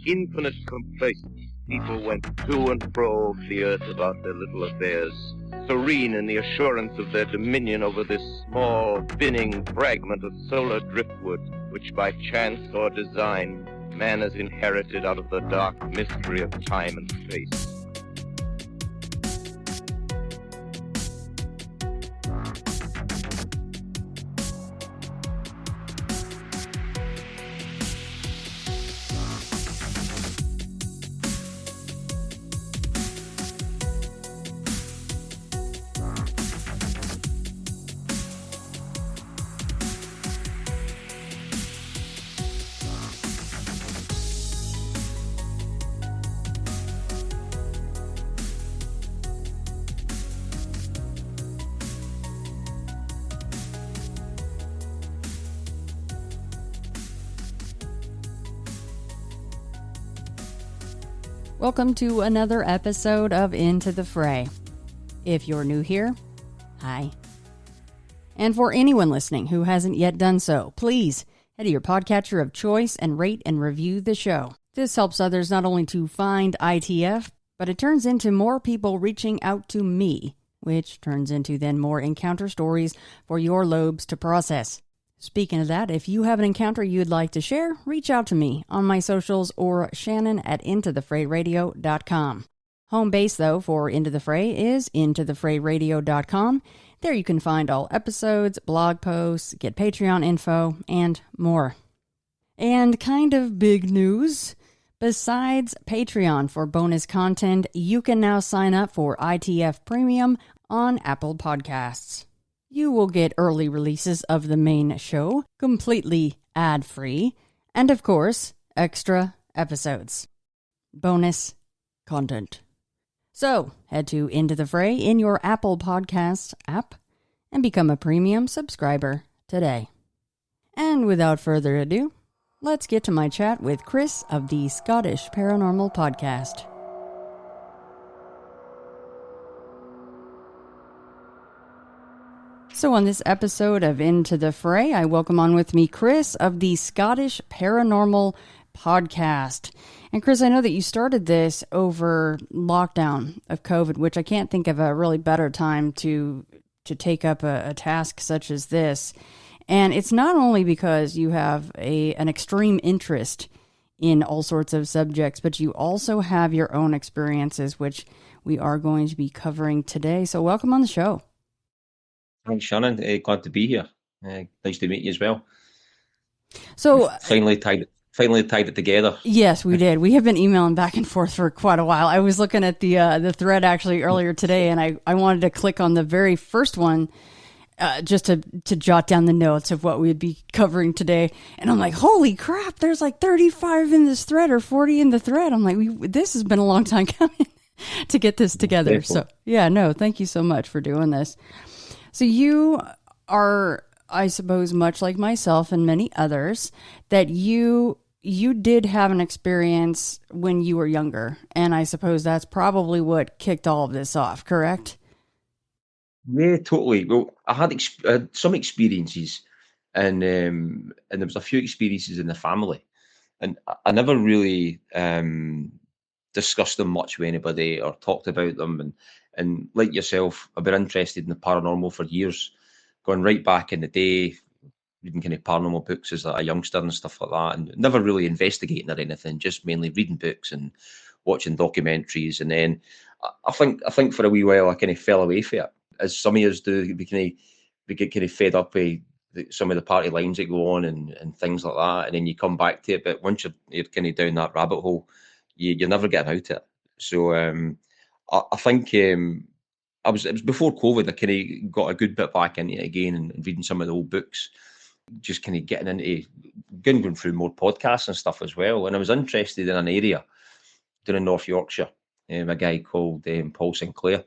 infinite complacence, people went to and fro over the earth about their little affairs, serene in the assurance of their dominion over this small, spinning fragment of solar driftwood, which by chance or design man has inherited out of the dark mystery of time and space. Welcome to another episode of Into the Fray. If you're new here, hi. And for anyone listening who hasn't yet done so, please head to your podcatcher of choice and rate and review the show. This helps others not only to find ITF, but it turns into more people reaching out to me, which turns into then more encounter stories for your lobes to process. Speaking of that, if you have an encounter you'd like to share, reach out to me on my socials or Shannon at intothefrayradio.com. Home base, though, for Into the Fray is intothefrayradio.com. There you can find all episodes, blog posts, get Patreon info, and more. And kind of big news, besides Patreon for bonus content, you can now sign up for ITF Premium on Apple Podcasts. You will get early releases of the main show, completely ad-free, and of course, extra episodes. Bonus content. So, head to Into the Fray in your Apple Podcasts app and become a premium subscriber today. And without further ado, let's get to my chat with Chris of the Scottish Paranormal Podcast. So on this episode of Into the Fray, I welcome on with me Chris of the Scottish Paranormal Podcast. And Chris, I know that you started this over lockdown of COVID, which I can't think of a really better time to take up a task such as this. And it's not only because you have an extreme interest in all sorts of subjects, but you also have your own experiences, which we are going to be covering today. So welcome on the show. Thanks, Shannon. Glad to be here. Nice to meet you as well. So finally tied it together. Yes, we did. We have been emailing back and forth for quite a while. I was looking at the thread actually earlier today, and I wanted to click on the very first one just to jot down the notes of what we'd be covering today. And I'm like, holy crap! There's like 35 in this thread or 40 in the thread. I'm like, this has been a long time coming to get this together. So yeah, no, thank you so much for doing this. So you are, I suppose, much like myself and many others, that you did have an experience when you were younger. And I suppose that's probably what kicked all of this off, correct? Yeah, totally. Well, I had some experiences, and there was a few experiences in the family. And I never really discussed them much with anybody or talked about them. And like yourself, I've been interested in the paranormal for years, going right back in the day, reading kind of paranormal books as a youngster and stuff like that, and never really investigating or anything, just mainly reading books and watching documentaries. And then I think for a wee while I kind of fell away from it, as some of us do. We get kind of fed up with some of the party lines that go on and things like that, and then you come back to it. But once you're kind of down that rabbit hole, you're never getting out of it. So I think it was before COVID. I kind of got a good bit back into it again and reading some of the old books, just kind of getting into going through more podcasts and stuff as well. And I was interested in an area down in North Yorkshire, a guy called Paul Sinclair,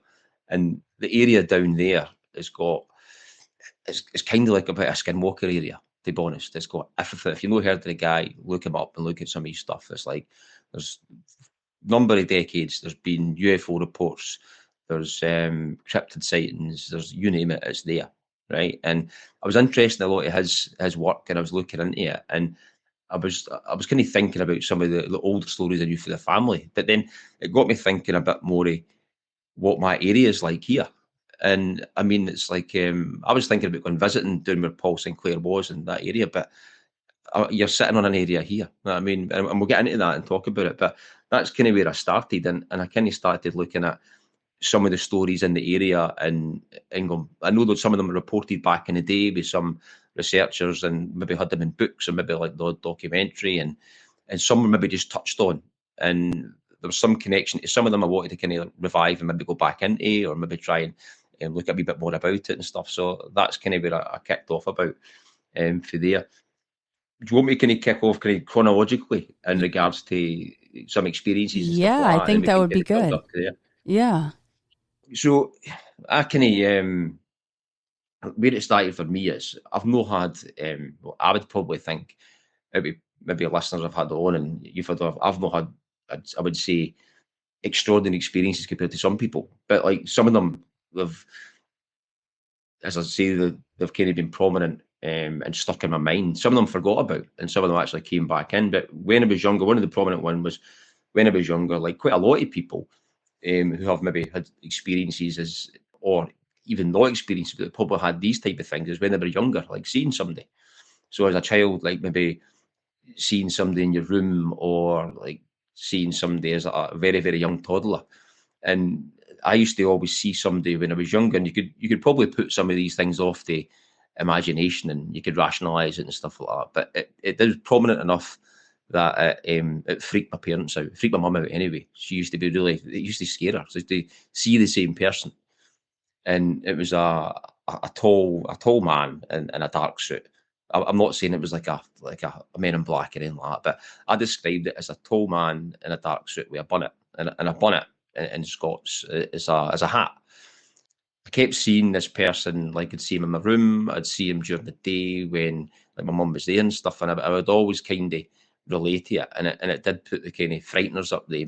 and the area down there has got it's kind of like a bit of a skinwalker area, to be honest. It's got everything. If you've not heard of the guy, look him up and look at some of his stuff. It's like there's number of decades, there's been UFO reports, there's cryptid sightings, there's you name it, it's there, right? And I was interested in a lot of his work, and I was looking into it, and I was kind of thinking about some of the older stories I knew for the family, but then it got me thinking a bit more of what my area is like here. And I mean, it's like I was thinking about going visiting down where Paul Sinclair was in that area, but you're sitting on an area here. You know what I mean, and we'll get into that and talk about it. But that's kind of where I started, and I kind of started looking at some of the stories in the area in England. I know that some of them were reported back in the day with some researchers and maybe had them in books and maybe like the documentary, and some were maybe just touched on. And there was some connection to some of them I wanted to kind of revive and maybe go back into, or maybe try and look a wee bit more about it and stuff. So that's kind of where I kicked off about for there. Do you want me to kind of kick off kind of chronologically in regards to some experiences and stuff like that? I think that would be good. Yeah. So I kind of where it started for me is I've not had well, I would probably think maybe listeners have had on and you've had, I've not had, I would say, extraordinary experiences compared to some people, but like some of them have, as I say, they've kind of been prominent and stuck in my mind. Some of them forgot about, and some of them actually came back in. But when I was younger, one of the prominent ones was when I was younger, like quite a lot of people who have maybe had experiences or even no experiences, but probably had these type of things is when they were younger, like seeing somebody. So as a child, like maybe seeing somebody in your room or like seeing somebody as a very, very young toddler. And I used to always see somebody when I was younger, and you could probably put some of these things off the imagination and you could rationalise it and stuff like that. But it is prominent enough that it freaked my parents out, freaked my mum out anyway. She used to be really, it used to scare her. So to see the same person. And it was a tall man in a dark suit. I'm not saying it was like a Men in Black or anything like that, but I described it as a tall man in a dark suit with a bonnet, and a bonnet in Scots is a hat. I kept seeing this person, like I'd see him in my room, I'd see him during the day when like my mum was there and stuff, and I would always kind of relate to it, and it did put the kind of frighteners up there.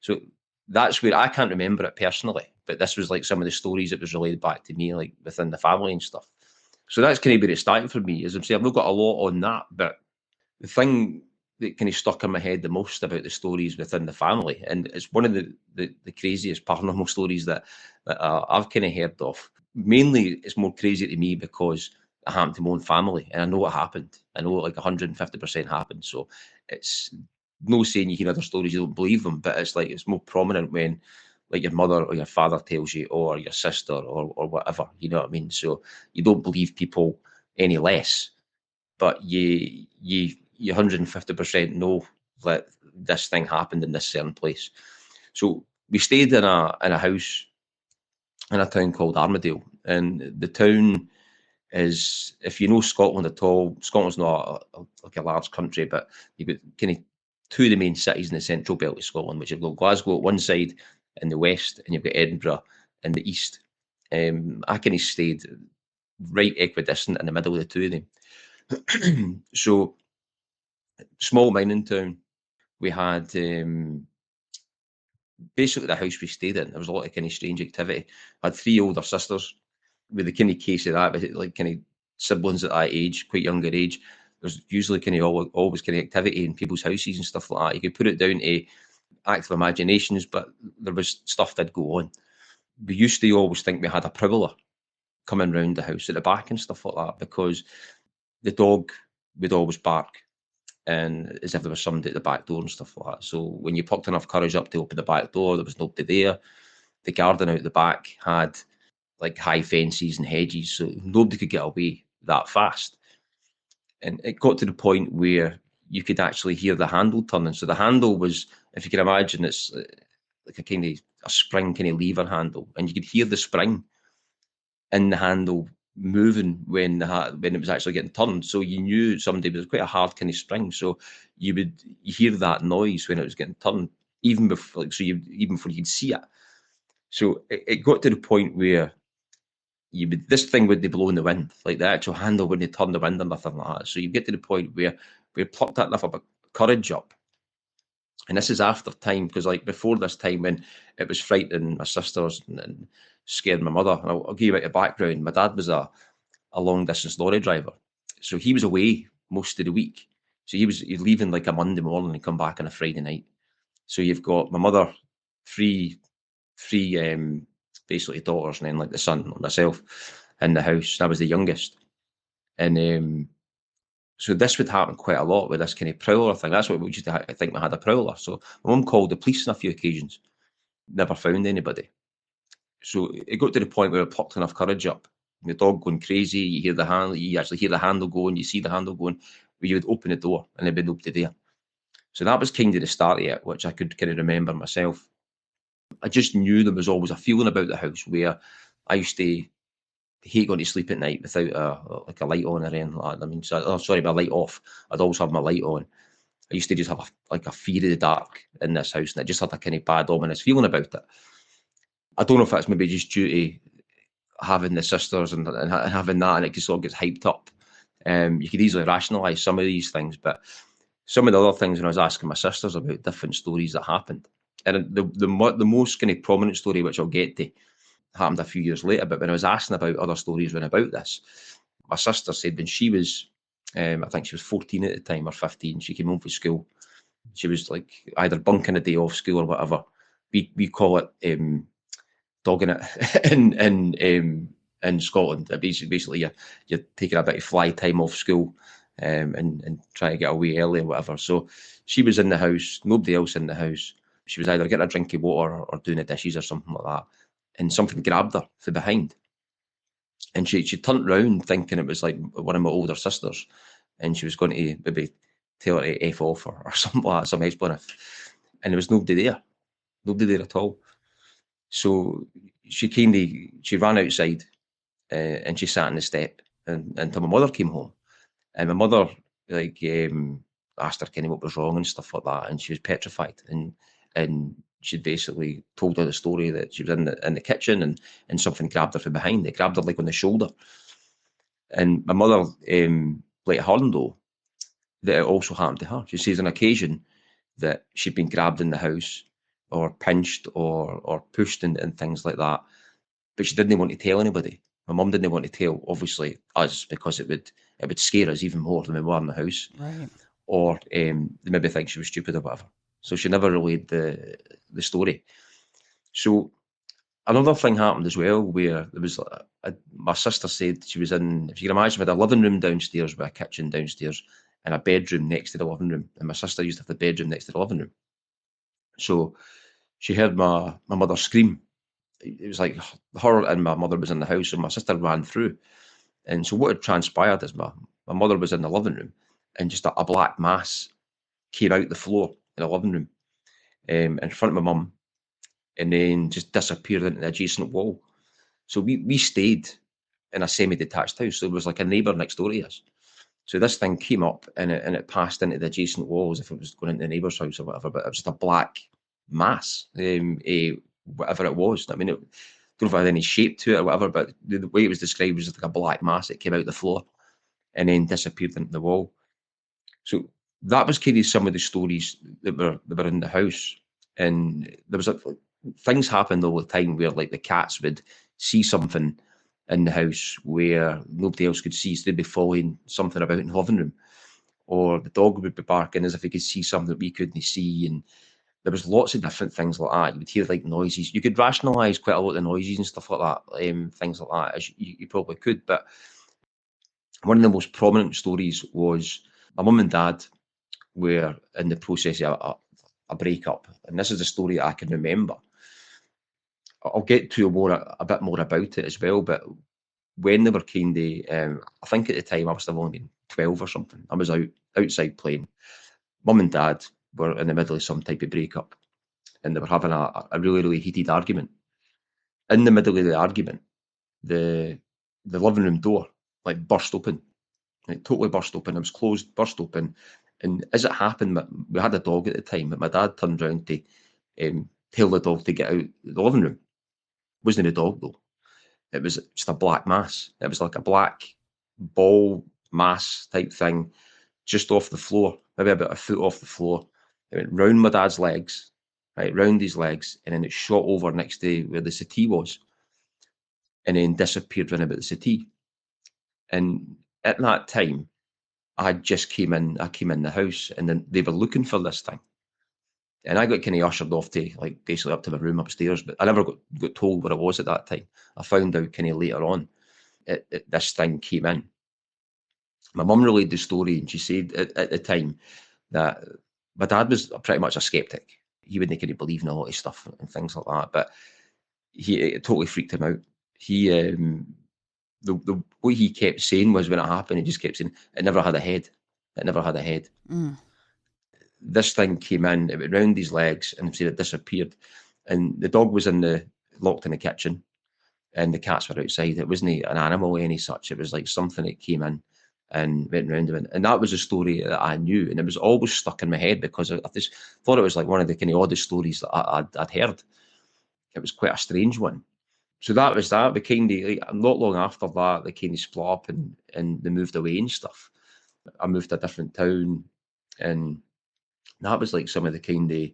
So that's where I can't remember it personally, but this was like some of the stories that was relayed back to me, like within the family and stuff. So that's kind of where it started for me. As I'm saying, I've not got a lot on that, but the thing that kind of stuck in my head the most about the stories within the family, and it's one of the craziest paranormal stories that I've kind of heard of. Mainly, it's more crazy to me because it happened to my own family, and I know what happened. I know like 150% happened. So it's no saying you hear other stories, you don't believe them, but it's like it's more prominent when like your mother or your father tells you, or your sister or whatever, you know what I mean? So you don't believe people any less, but you 150% know that this thing happened in this certain place. So we stayed in a house in a town called Armadale, and the town is, if you know Scotland at all, Scotland's not like a large country, but you've got kind of two of the main cities in the central belt of Scotland, which you've got Glasgow at one side in the west, and you've got Edinburgh in the east. I kind of stayed right equidistant in the middle of the two of them. So, small mining town. We had basically the house we stayed in. There was a lot of kind of strange activity. I had three older sisters. With the kind of case of that, with like kind of siblings at that age, quite younger age, there's usually kind of always kind of activity in people's houses and stuff like that. You could put it down to active imaginations, but there was stuff that go on. We used to always think we had a prowler coming round the house at the back and stuff like that, because the dog would always bark, and as if there was somebody at the back door and stuff like that. So when you plucked enough courage up to open the back door, there was nobody there. The garden out the back had like high fences and hedges, so nobody could get away that fast. And it got to the point where you could actually hear the handle turning. So the handle was, if you can imagine, it's like a kind of a spring kind of lever handle, and you could hear the spring in the handle moving when it was actually getting turned. So you knew somebody, was quite a hard kind of spring. So you hear that noise when it was getting turned, even before, like, even before you'd see it. So it got to the point where this thing would be blowing the wind, like the actual handle wouldn't turn the wind or nothing like that. So you get to the point where we plucked that enough of a courage up. And this is after time, because like before this time, when it was frightening my sisters and scared my mother. And I'll give you a bit of background. My dad was a long distance lorry driver. So he was away most of the week. So he's leaving like a Monday morning and come back on a Friday night. So you've got my mother, three basically daughters, and then like the son, myself, in the house. I was the youngest. And so this would happen quite a lot with this kind of prowler thing. That's what we used to think we had a prowler. So my mum called the police on a few occasions, never found anybody. So it got to the point where I plucked enough courage up. The dog going crazy, you actually hear the handle going, you see the handle going, where you would open the door and there'd be nobody there. So that was kind of the start of it, which I could kind of remember myself. I just knew there was always a feeling about the house where I used to hate going to sleep at night without a light on or anything like that. I mean, my light off. I'd always have my light on. I used to just have a fear of the dark in this house, and I just had a kind of bad, ominous feeling about it. I don't know if that's maybe just due to having the sisters and having that, and it just all gets hyped up. You could easily rationalise some of these things, but some of the other things when I was asking my sisters about different stories that happened, and the most kind of prominent story, which I'll get to, happened a few years later. But when I was asking about other stories about this, my sister said when she was, I think she was 14 at the time or 15, she came home from school. She was like either bunking a day off school or whatever. We call it dogging it in Scotland. Basically, you're taking a bit of fly time off school and trying to get away early or whatever. So she was in the house, nobody else in the house. She was either getting a drink of water or doing the dishes or something like that. And something grabbed her from behind. And she turned round thinking it was like one of my older sisters. And she was going to maybe tell her to F off or something like that, some expletive. And there was nobody there at all. So she ran outside and she sat on the step until my mother came home. And my mother asked her kind of what was wrong and stuff like that. And she was petrified. And she basically told her the story that she was in the kitchen and something grabbed her from behind. It grabbed her like on the shoulder. And my mother let her know that it also happened to her. She says on occasion that she'd been grabbed in the house or pinched or pushed and things like that. But she didn't want to tell anybody. My mum didn't want to tell, obviously, us, because it would scare us even more than we were in the house. Right. Or they maybe think she was stupid or whatever. So she never relayed the story. So another thing happened as well, where there was my sister said she was in, if you can imagine, we had a living room downstairs with a kitchen downstairs and a bedroom next to the living room. And my sister used to have the bedroom next to the living room. So she heard my mother scream. It was like her and my mother was in the house, and my sister ran through. And so what had transpired is my mother was in the living room, and just a black mass came out the floor in the living room in front of my mum, and then just disappeared into the adjacent wall. So we stayed in a semi-detached house. So there was like a neighbour next door to us. So this thing came up and it passed into the adjacent wall as if it was going into the neighbour's house or whatever, but it was just a black mass, whatever it was. I mean, don't know if it had any shape to it or whatever, but the way it was described was like a black mass that came out the floor and then disappeared into the wall. So that was kind of some of the stories that were in the house. And there was things happened all the time where like the cats would see something in the house where nobody else could see, so they'd be following something about in the living room, or the dog would be barking as if he could see something that we couldn't see. And there was lots of different things like that. You would hear like noises. You could rationalise quite a lot of the noises and stuff like that, things like that, as you probably could. But one of the most prominent stories was my mum and dad were in the process of a breakup, and this is a story that I can remember. I'll get to a bit more about it as well, but when they were kind of, I think at the time I must have only been 12 or something. I was outside playing. Mum and dad were in the middle of some type of breakup, and they were having a really, really heated argument. In the middle of the argument, the living room door like burst open. It totally burst open. It was closed, burst open. And as it happened, we had a dog at the time, but my dad turned around to tell the dog to get out the living room. It wasn't a dog though. It was just a black mass. It was like a black ball mass type thing just off the floor, maybe about a foot off the floor. It went round my dad's legs, right, round his legs, and then it shot over next to where the settee was, and then disappeared round about the settee. And at that time, I came in the house, and then they were looking for this thing. And I got kind of ushered off to, like, basically up to my room upstairs, but I never got told where I was at that time. I found out kind of later on this thing came in. My mum relayed the story, and she said at the time that my dad was pretty much a skeptic. He wouldn't kind of believe in a lot of stuff and things like that, but it totally freaked him out. He the what he kept saying was, when it happened, he just kept saying, "It never had a head. It never had a head." This thing came in, it went round his legs, and said it disappeared. And the dog was locked in the kitchen, and the cats were outside. It wasn't an animal or any such. It was like something that came in and went round him. And that was a story that I knew, and it was always stuck in my head because I just thought it was like one of the kind of oddest stories that I'd heard. It was quite a strange one. So that was that. But kind of, like, not long after that, they kind of split up and they moved away and stuff. I moved to a different town, and that was like some of the kind of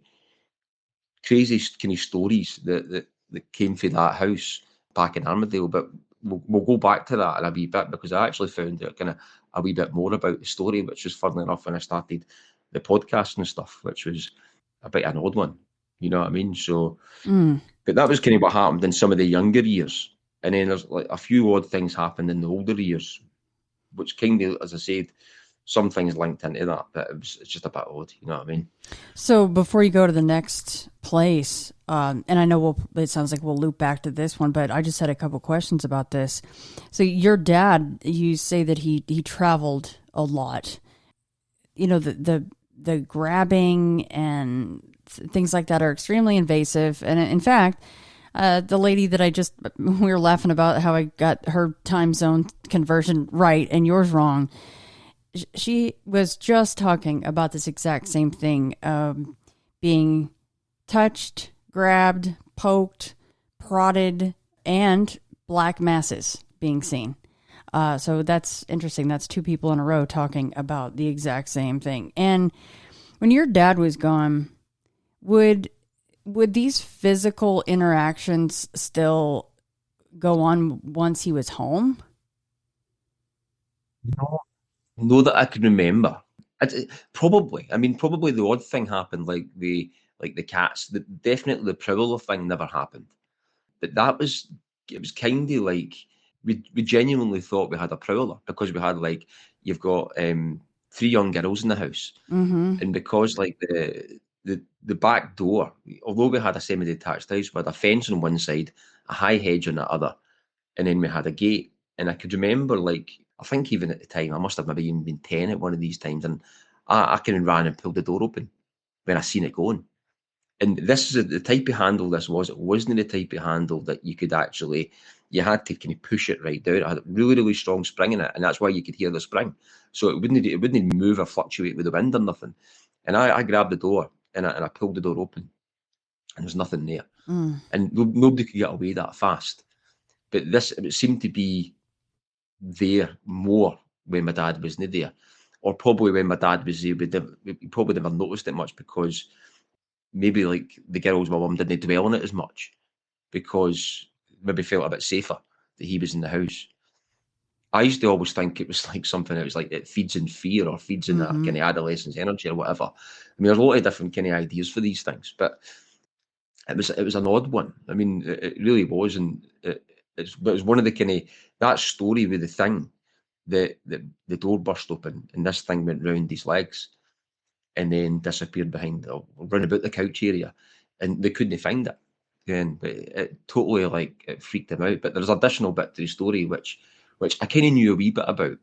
crazy kind of stories that came from that house back in Armadale. But we'll go back to that in a wee bit, because I actually found out kind of a wee bit more about the story, which was, funnily enough, when I started the podcast and stuff, which was a bit an odd one. You know what I mean? So, but that was kind of what happened in some of the younger years. And then there's like a few odd things happened in the older years, which kind of, as I said, some things linked into that, but it's just a bit odd, you know what I mean? So before you go to the next place, and I know it sounds like we'll loop back to this one, but I just had a couple questions about this. So your dad, you say that he traveled a lot. You know, the grabbing and things like that are extremely invasive. And in fact, the lady that we were laughing about how I got her time zone conversion right and yours wrong. She was just talking about this exact same thing, being touched, grabbed, poked, prodded, and black masses being seen. So that's interesting. That's two people in a row talking about the exact same thing. And when your dad was gone, would these physical interactions still go on once he was home? No, that I can remember. Probably. I mean, probably the odd thing happened, like the cats. Definitely the prowler thing never happened. But it was kind of like we genuinely thought we had a prowler, because we had, like, you've got 3 young girls in the house, and because, like, the back door, although we had a semi-detached house, we had a fence on one side, a high hedge on the other, and then we had a gate. And I could remember, like, I think even at the time, I must have maybe even been 10 at one of these times, and I kind of ran and pulled the door open when I seen it going. And this is the type of handle this was. It wasn't the type of handle that you could actually, you had to kind of push it right down. It had a really, really strong spring in it, and that's why you could hear the spring. So it wouldn't move or fluctuate with the wind or nothing. And I grabbed the door, and I pulled the door open, and there's nothing there. And nobody could get away that fast. But it seemed to be there more when my dad wasn't there, or probably when my dad was there, we probably never noticed it much, because maybe, like, the girls, my mum didn't dwell on it as much, because maybe felt a bit safer that he was in the house. I used to always think it was like something that was like, it feeds in fear or feeds in that kind of adolescence energy or whatever. I mean, there's a lot of different kind of ideas for these things, but it was an odd one. I mean, it really was, and it was one of the kind of, that story with the thing, the door burst open and this thing went round his legs and then disappeared round about the couch area, and they couldn't find it. And it totally, like, it freaked him out. But there's an additional bit to the story which I kind of knew a wee bit about,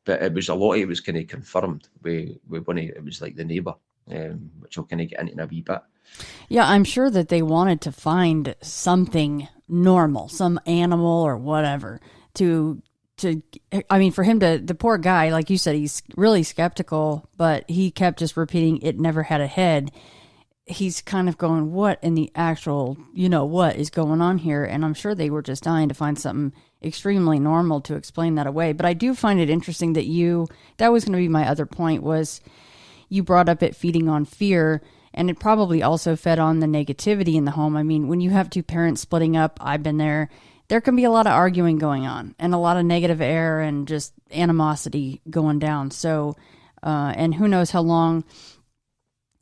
but it was a lot of it was kind of confirmed with one of, it was like the neighbour, which I'll kind of get into in a wee bit. Yeah, I'm sure that they wanted to find something normal, some animal or whatever I mean, for him the poor guy, like you said, he's really skeptical, but he kept just repeating, it never had a head. He's kind of going, what in the actual, what is going on here? And I'm sure they were just dying to find something extremely normal to explain that away. But I do find it interesting that that was going to be my other point, was you brought up it feeding on fear, and it probably also fed on the negativity in the home. I mean, when you have two parents splitting up, I've been there, there can be a lot of arguing going on and a lot of negative air and just animosity going down. So, and who knows how long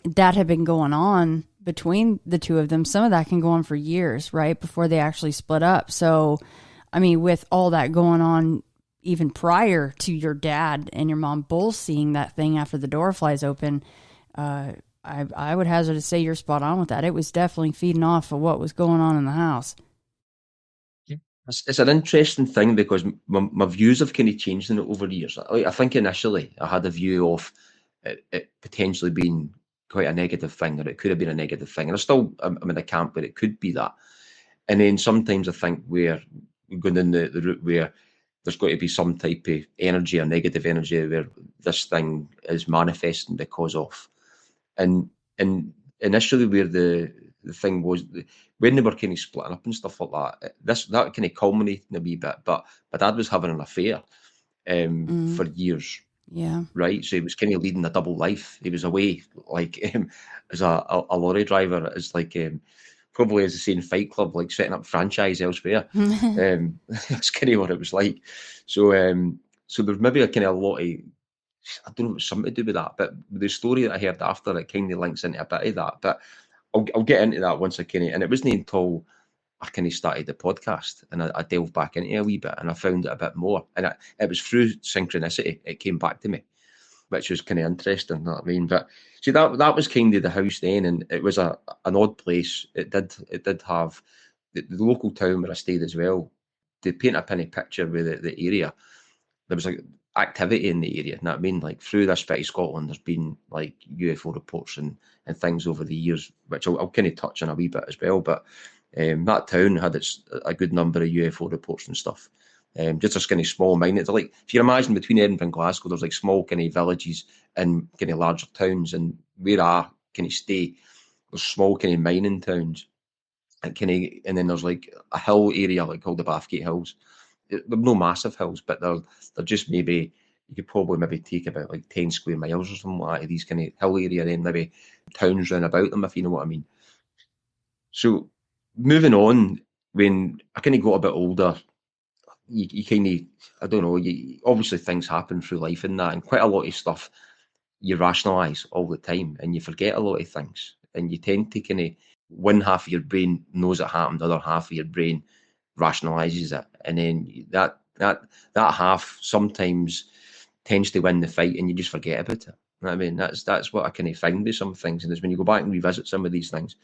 that had been going on between the two of them. Some of that can go on for years, right? Before they actually split up. So, I mean, with all that going on, even prior to your dad and your mom both seeing that thing after the door flies open, I would hazard to say you're spot on with that. It was definitely feeding off of what was going on in the house. It's an interesting thing because my views have kind of changed in it over the years. I think initially I had a view of it potentially being quite a negative thing, or it could have been a negative thing. And I'm in a camp where it could be that. And then sometimes I think we're going in the route where there's got to be some type of energy or negative energy where this thing is manifesting because of. And initially where the thing was, when they were kind of splitting up and stuff like that, that kind of culminated in a wee bit. But my dad was having an affair for years. Yeah. Right. So he was kind of leading a double life. He was away like as a lorry driver, as like probably as they say in Fight Club, like setting up franchise elsewhere. That's kind of what it was like. So so there's maybe a kind of a lot of, I don't know if it's something to do with that, but the story that I heard after it kind of links into a bit of that. But I'll get into that once I kind of, and it wasn't until I kind of started the podcast and I delved back into it a wee bit and I found it a bit more. And it was through synchronicity, it came back to me, which was kind of interesting, you know what I mean? But see, that was kind of the house then, and it was an odd place. It did have the local town where I stayed as well. To paint a penny picture with the area, there was like activity in the area, you know what I mean? Like through this bit of Scotland, there's been like UFO reports and things over the years, which I'll kind of touch on a wee bit as well. But that town had a good number of UFO reports and stuff. Just a kind of small mine. It's like, if you imagine between Edinburgh and Glasgow, there's like small kind of villages and kind of larger towns. And where I kind of stay, there's small kind of mining towns. And then there's like a hill area like called the Bathgate Hills. They're no massive hills, but they're just maybe, you could probably maybe take about like 10 square miles or something like that, these kind of hill area, and then maybe towns round about them, if you know what I mean. So moving on, when I kind of got a bit older, you kind of, I don't know, obviously things happen through life and that, and quite a lot of stuff you rationalise all the time and you forget a lot of things, and you tend to kind of, one half of your brain knows it happened, the other half of your brain rationalises it, and then that half sometimes tends to win the fight and you just forget about it. You know what I mean? That's what I kind of find with some things, and it's when you go back and revisit some of these things.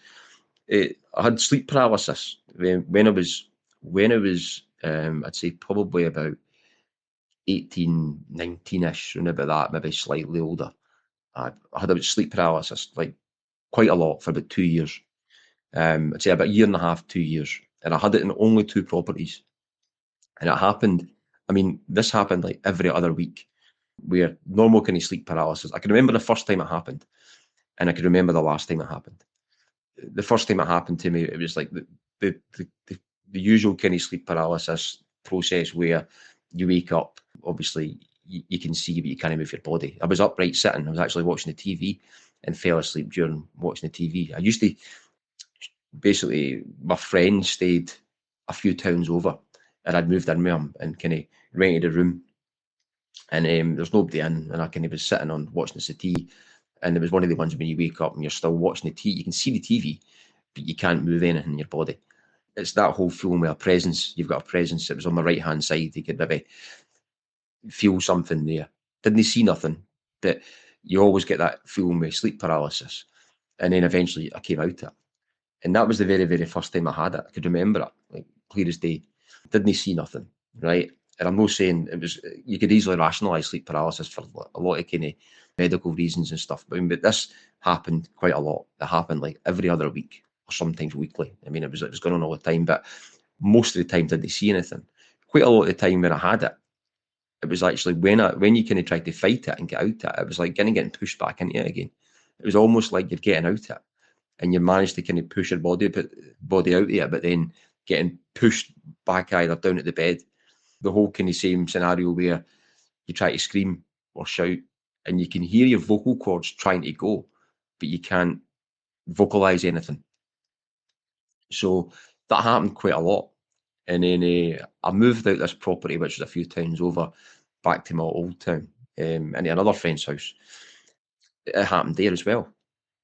I had sleep paralysis when I was I'd say probably about 18, 19-ish, and about that, maybe slightly older. I had about sleep paralysis, like quite a lot, for about 2 years. I'd say about a year and a half, 2 years. And I had it in only 2 properties. And it happened, I mean, this happened like every other week, where normal kind of sleep paralysis. I can remember the first time it happened, and I can remember the last time it happened. The first time it happened to me, it was like the usual kind of sleep paralysis process where you wake up, obviously you can see, but you can't move your body. I was upright sitting, I was actually watching the TV and fell asleep during watching the TV. I used to, basically, my friend stayed a few towns over, and I'd moved in with him and kind of rented a room, and there's nobody in, and I kind of was sitting on watching the TV, and it was one of the ones when you wake up and you're still watching the TV, you can see the TV, but you can't move anything in your body. It's that whole feeling with a presence. You've got a presence. It was on my right hand side. You could maybe feel something there. Didn't see nothing, but you always get that feeling with sleep paralysis. And then eventually I came out of it. And that was the very, very first time I had it. I could remember it, like clear as day. Didn't see nothing, right? And I'm not saying it was, you could easily rationalise sleep paralysis for a lot of kind of medical reasons and stuff. But this happened quite a lot. It happened like every other week, or sometimes weekly. I mean, it was going on all the time, but most of the time didn't see anything. Quite a lot of the time when I had it, it was actually when you kind of tried to fight it and get out it was like getting pushed back into it again. It was almost like you're getting out it, and you managed to kind of push your body out of it, but then getting pushed back either down at the bed. The whole kind of same scenario where you try to scream or shout, and you can hear your vocal cords trying to go, but you can't vocalize anything. So that happened quite a lot. And then I moved out this property, which was a few towns over, back to my old town, into another friend's house. It happened there as well.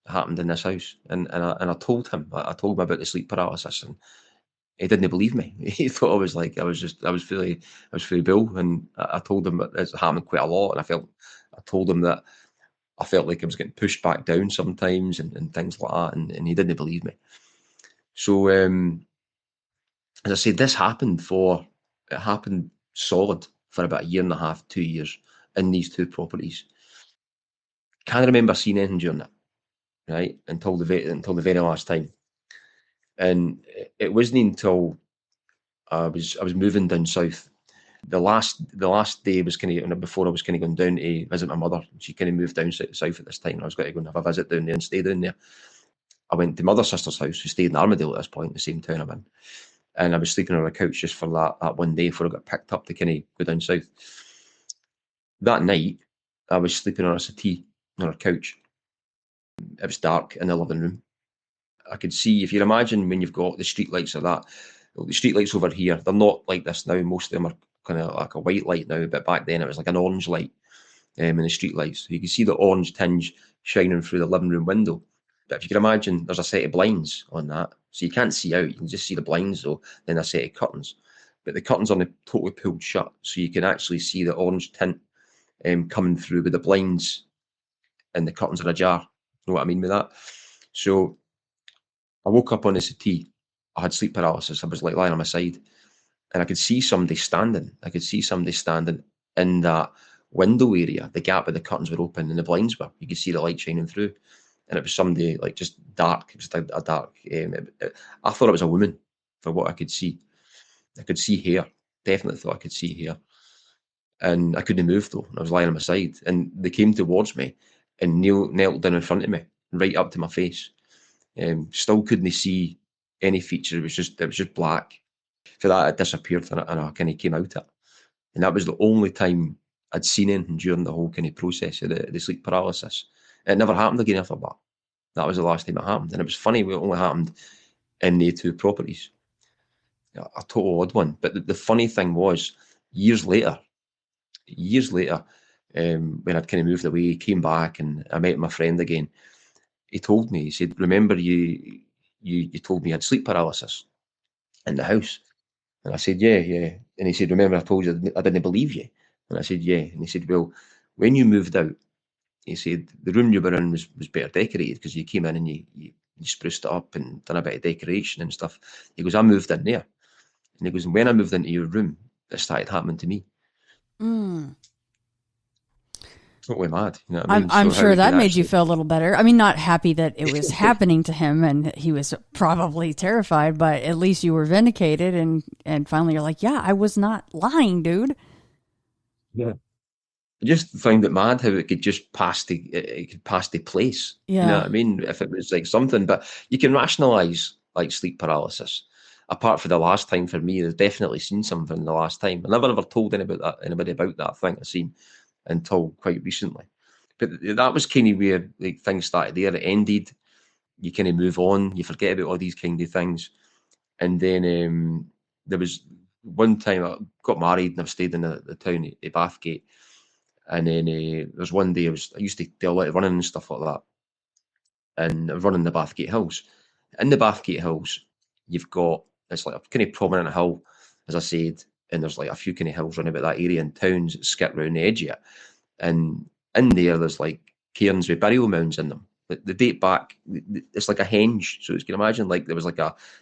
It happened in this house, and I told him. I told him about the sleep paralysis, and he didn't believe me. He thought I was fully Bill, and I told him that it's happened quite a lot, and I told him that I felt like I was getting pushed back down sometimes, and things like that, and he didn't believe me. So, as I said, this happened solid for about 1.5 years, 2 years in these two properties. Can't remember seeing anything during it, right, until the very last time. And it wasn't until I was moving down south. The last day was kind of before I was kind of going down to visit my mother. She kind of moved down south at this time. I was going to go and have a visit down there and stay down there. I went to my other sister's house, who stayed in Armadale at this point, the same town I'm in. And I was sleeping on a couch just for that one day before I got picked up to kind of go down south. That night, I was sleeping on a settee on a couch. It was dark in the living room. I could see, if you imagine when you've got the street lights like that, the street lights over here, they're not like this now. Most of them are kind of like a white light now, but back then it was like an orange light in the street lights. So you can see the orange tinge shining through the living room window. But if you can imagine, there's a set of blinds on that. So you can't see out. You can just see the blinds, though, then a set of curtains. But the curtains are totally pulled shut. So you can actually see the orange tint coming through with the blinds and the curtains are ajar. You know what I mean with that? So I woke up on the settee. I had sleep paralysis. I was like lying on my side. And I could see somebody standing. In that window area. The gap where the curtains were open and the blinds were. You could see the light shining through. And it was somebody like just dark. It was a dark. I thought it was a woman for what I could see. I could see hair. Definitely thought I could see hair. And I couldn't move though. I was lying on my side. And they came towards me and knelt down in front of me, right up to my face. Still couldn't see any feature. It was just black. For that, it disappeared and I kind of came out it. And that was the only time I'd seen anything during the whole kind of process of the sleep paralysis. It never happened again after that. That was the last time it happened. And it was funny, it only happened in the two properties. A total odd one. But the funny thing was, years later, when I'd kind of moved away, came back and I met my friend again. He told me, he said, remember you told me I had sleep paralysis in the house? And I said, yeah. And he said, remember I told you I didn't believe you? And I said, yeah. And he said, well, when you moved out, he said, the room you were in was better decorated because you came in and you spruced it up and done a bit of decoration and stuff. He goes, I moved in there. And he goes, and when I moved into your room, it started happening to me. Totally mad. You know what I mean? I'm sure that made you feel a little better. I mean, not happy that it was happening to him and he was probably terrified, but at least you were vindicated and finally you're like, yeah, I was not lying, dude. Yeah. I just found it mad how it could just pass the place. Yeah. You know what I mean? If it was like something, but you can rationalise like sleep paralysis. Apart from the last time for me, I've definitely seen something the last time. I never told anybody about that thing I seen until quite recently. But that was kind of where like things started there. It ended. You kind of move on. You forget about all these kind of things. And then there was one time I got married and I've stayed in the town at Bathgate. And then there was one day I used to do a lot of running and stuff like that. And I was running the Bathgate Hills. In the Bathgate Hills, you've got, it's like a kind of prominent hill, as I said, and there's like a few kind of hills running about that area and towns that skip around the edge of it. And in there's like cairns with burial mounds in them. But they date back, it's like a henge. So you can imagine like there was like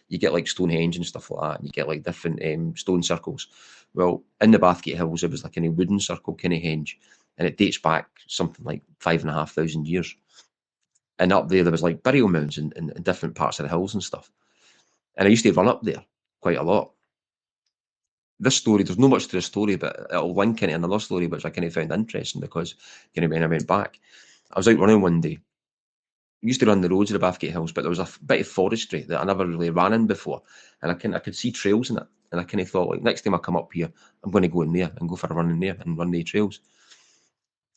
you get like Stonehenge and stuff like that, and you get like different stone circles. Well, in the Bathgate Hills, it was like a wooden circle kind of henge. And it dates back something like 5,500 years. And up there was like burial mounds in different parts of the hills and stuff. And I used to run up there quite a lot. This story, there's not much to the story, but it'll link into another story, which I kind of found interesting because when I went back, I was out running one day. I used to run the roads of the Bathgate Hills, but there was a bit of forestry that I never really ran in before. And I could see trails in it. And I kind of thought, like, next time I come up here, I'm going to go in there and go for a run in there and run the trails.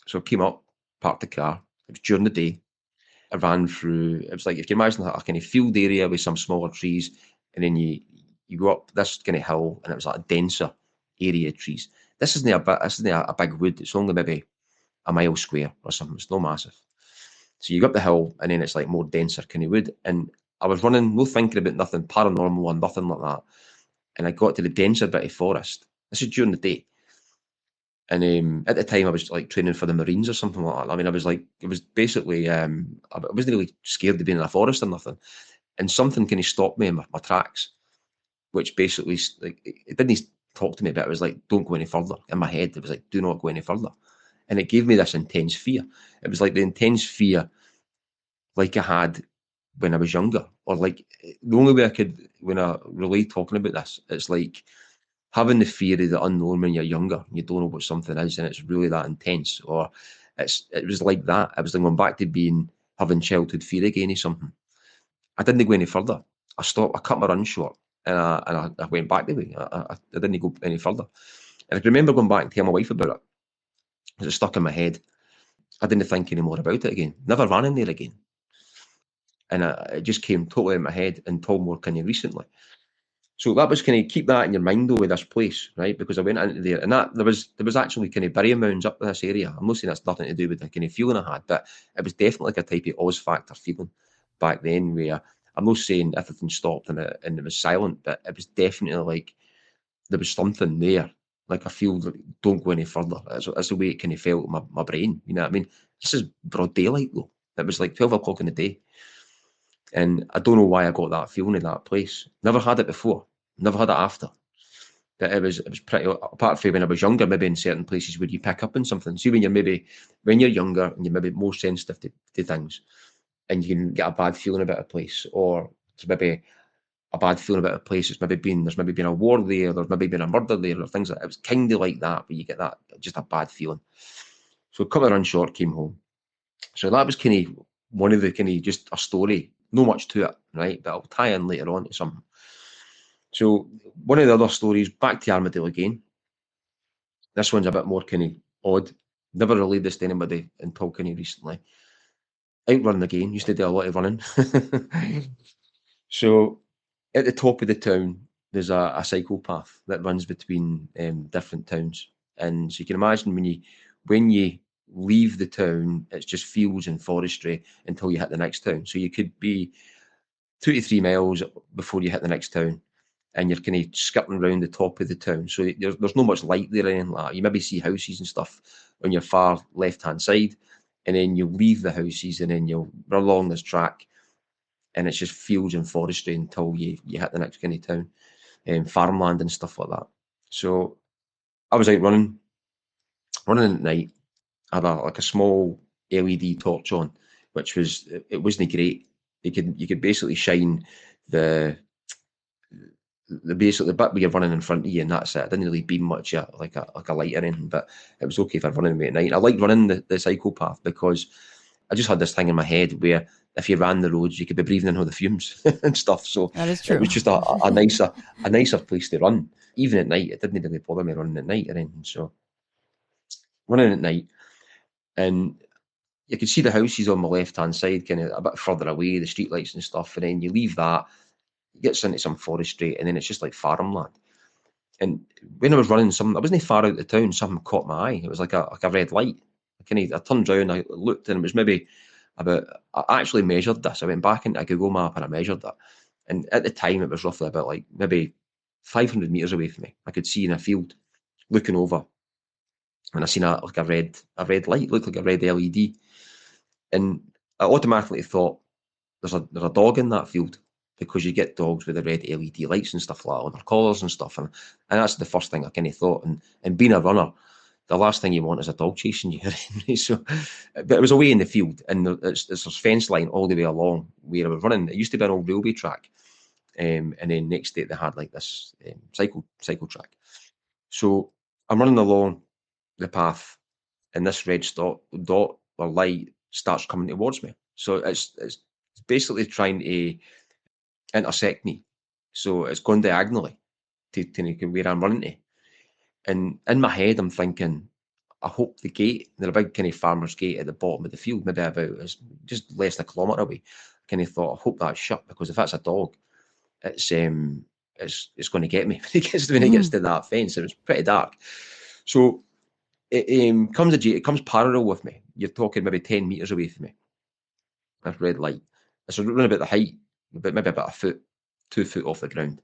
So I came up, parked the car. It was during the day. I ran through, it was like, if you imagine a kind of field area with some smaller trees, and then you you go up this kind of hill, and it was like a denser area of trees. This isn't a big wood. It's only maybe a mile square or something. It's no massive. So you go up the hill, and then it's like more denser kind of wood. And I was running, no thinking about nothing paranormal or nothing like that. And I got to the denser bit of forest. This is during the day. And at the time, I was like training for the Marines or something like that. I mean, I was like, it was basically, I wasn't really scared of being in a forest or nothing. And something kind of stopped me in my tracks, which basically, like, it didn't talk to me, but it was like, don't go any further. In my head, it was like, do not go any further. And it gave me this intense fear. It was like the intense fear like I had when I was younger. Or like, the only way I could, when I relate talking about this, it's like having the fear of the unknown when you're younger. You don't know what something is, and it's really that intense. Or it was like that. I was like going back to having childhood fear again or something. I didn't go any further. I stopped. I cut my run short, and I went back the way. I didn't go any further. And I can remember going back and telling my wife about it. It was stuck in my head. I didn't think any more about it again. Never ran in there again. And it just came totally in my head until more kind of recently. So that was kind of, keep that in your mind though with this place, right? Because I went into there, and that there was actually kind of burial mounds up in this area. I'm not saying that's nothing to do with the kind of feeling I had, but it was definitely like a type of Oz factor feeling back then, where I'm not saying everything stopped and it was silent, but it was definitely like there was something there. Like I feel like, don't go any further. That's the way it kind of felt in my brain. You know what I mean? This is broad daylight though. It was like 12 o'clock in the day. And I don't know why I got that feeling in that place. Never had it before. Never had it after. But it was pretty, apart from when I was younger, maybe in certain places where you pick up on something. See, when you're younger and you're maybe more sensitive to things, and you can get a bad feeling about a place, or it's maybe a bad feeling about a place. There's maybe been a war there, there's maybe been a murder there, or things like that. It was kind of like that, where you get that, just a bad feeling. So cut my run short, came home. So that was kind of one of the kind of just a story. No much to it, right? But I'll tie in later on to something. So one of the other stories, back to Armadale again. This one's a bit more kind of odd. Never relayed this to anybody until kind of recently. Out running again. Used to do a lot of running. So at the top of the town, there's a cycle path that runs between different towns. And so you can imagine when you leave the town, it's just fields and forestry until you hit the next town. So you could be 2 to 3 miles before you hit the next town, and you're kind of skipping around the top of the town. So there's not much light there or anything like that. You maybe see houses and stuff on your far left-hand side, and then you leave the houses, and then you'll run along this track, and it's just fields and forestry until you hit the next kind of town, farmland and stuff like that. So I was out running at night. I had a small LED torch on, which wasn't great. You could basically shine the bit where you're running in front of you, and that's it. It didn't really beam much like a light or anything, but it was okay for running at night. I liked running the cycle path because I just had this thing in my head where if you ran the roads, you could be breathing in all the fumes and stuff. So that is true. It was just a nicer place to run. Even at night, it didn't really bother me running at night or anything. So running at night, and you could see the houses on my left-hand side, kind of a bit further away, the streetlights and stuff, and then you leave that, it gets into some forestry, and then it's just like farmland. And when I was running, I wasn't far out of the town, something caught my eye. It was like a red light. I turned around, I looked, and it was maybe I actually measured this. I went back into a Google map and I measured it. And at the time, it was roughly about like maybe 500 metres away from me. I could see in a field, looking over, and I seen a red light, looked like a red LED. And I automatically thought, there's a dog in that field, because you get dogs with the red LED lights and stuff like that on their collars and stuff. And that's the first thing I kind of thought. And being a runner, the last thing you want is a dog chasing you. So, but it was away in the field, and there's a fence line all the way along where I was running. It used to be an old railway track. And then next day they had like this cycle track. So I'm running along the path, and this red dot or light starts coming towards me. So it's basically trying to intersect me. So it's going diagonally to where I'm running to. And in my head, I'm thinking, I hope the gate, there's a big kind of farmer's gate at the bottom of the field, maybe it's just less than a kilometre away. I kind of thought, I hope that's shut, because if that's a dog, it's it's going to get me when it gets to that fence. It was pretty dark. So it comes parallel with me. You're talking maybe 10 meters away from me. That red light. It's around about the height, maybe about a foot, 2 foot off the ground.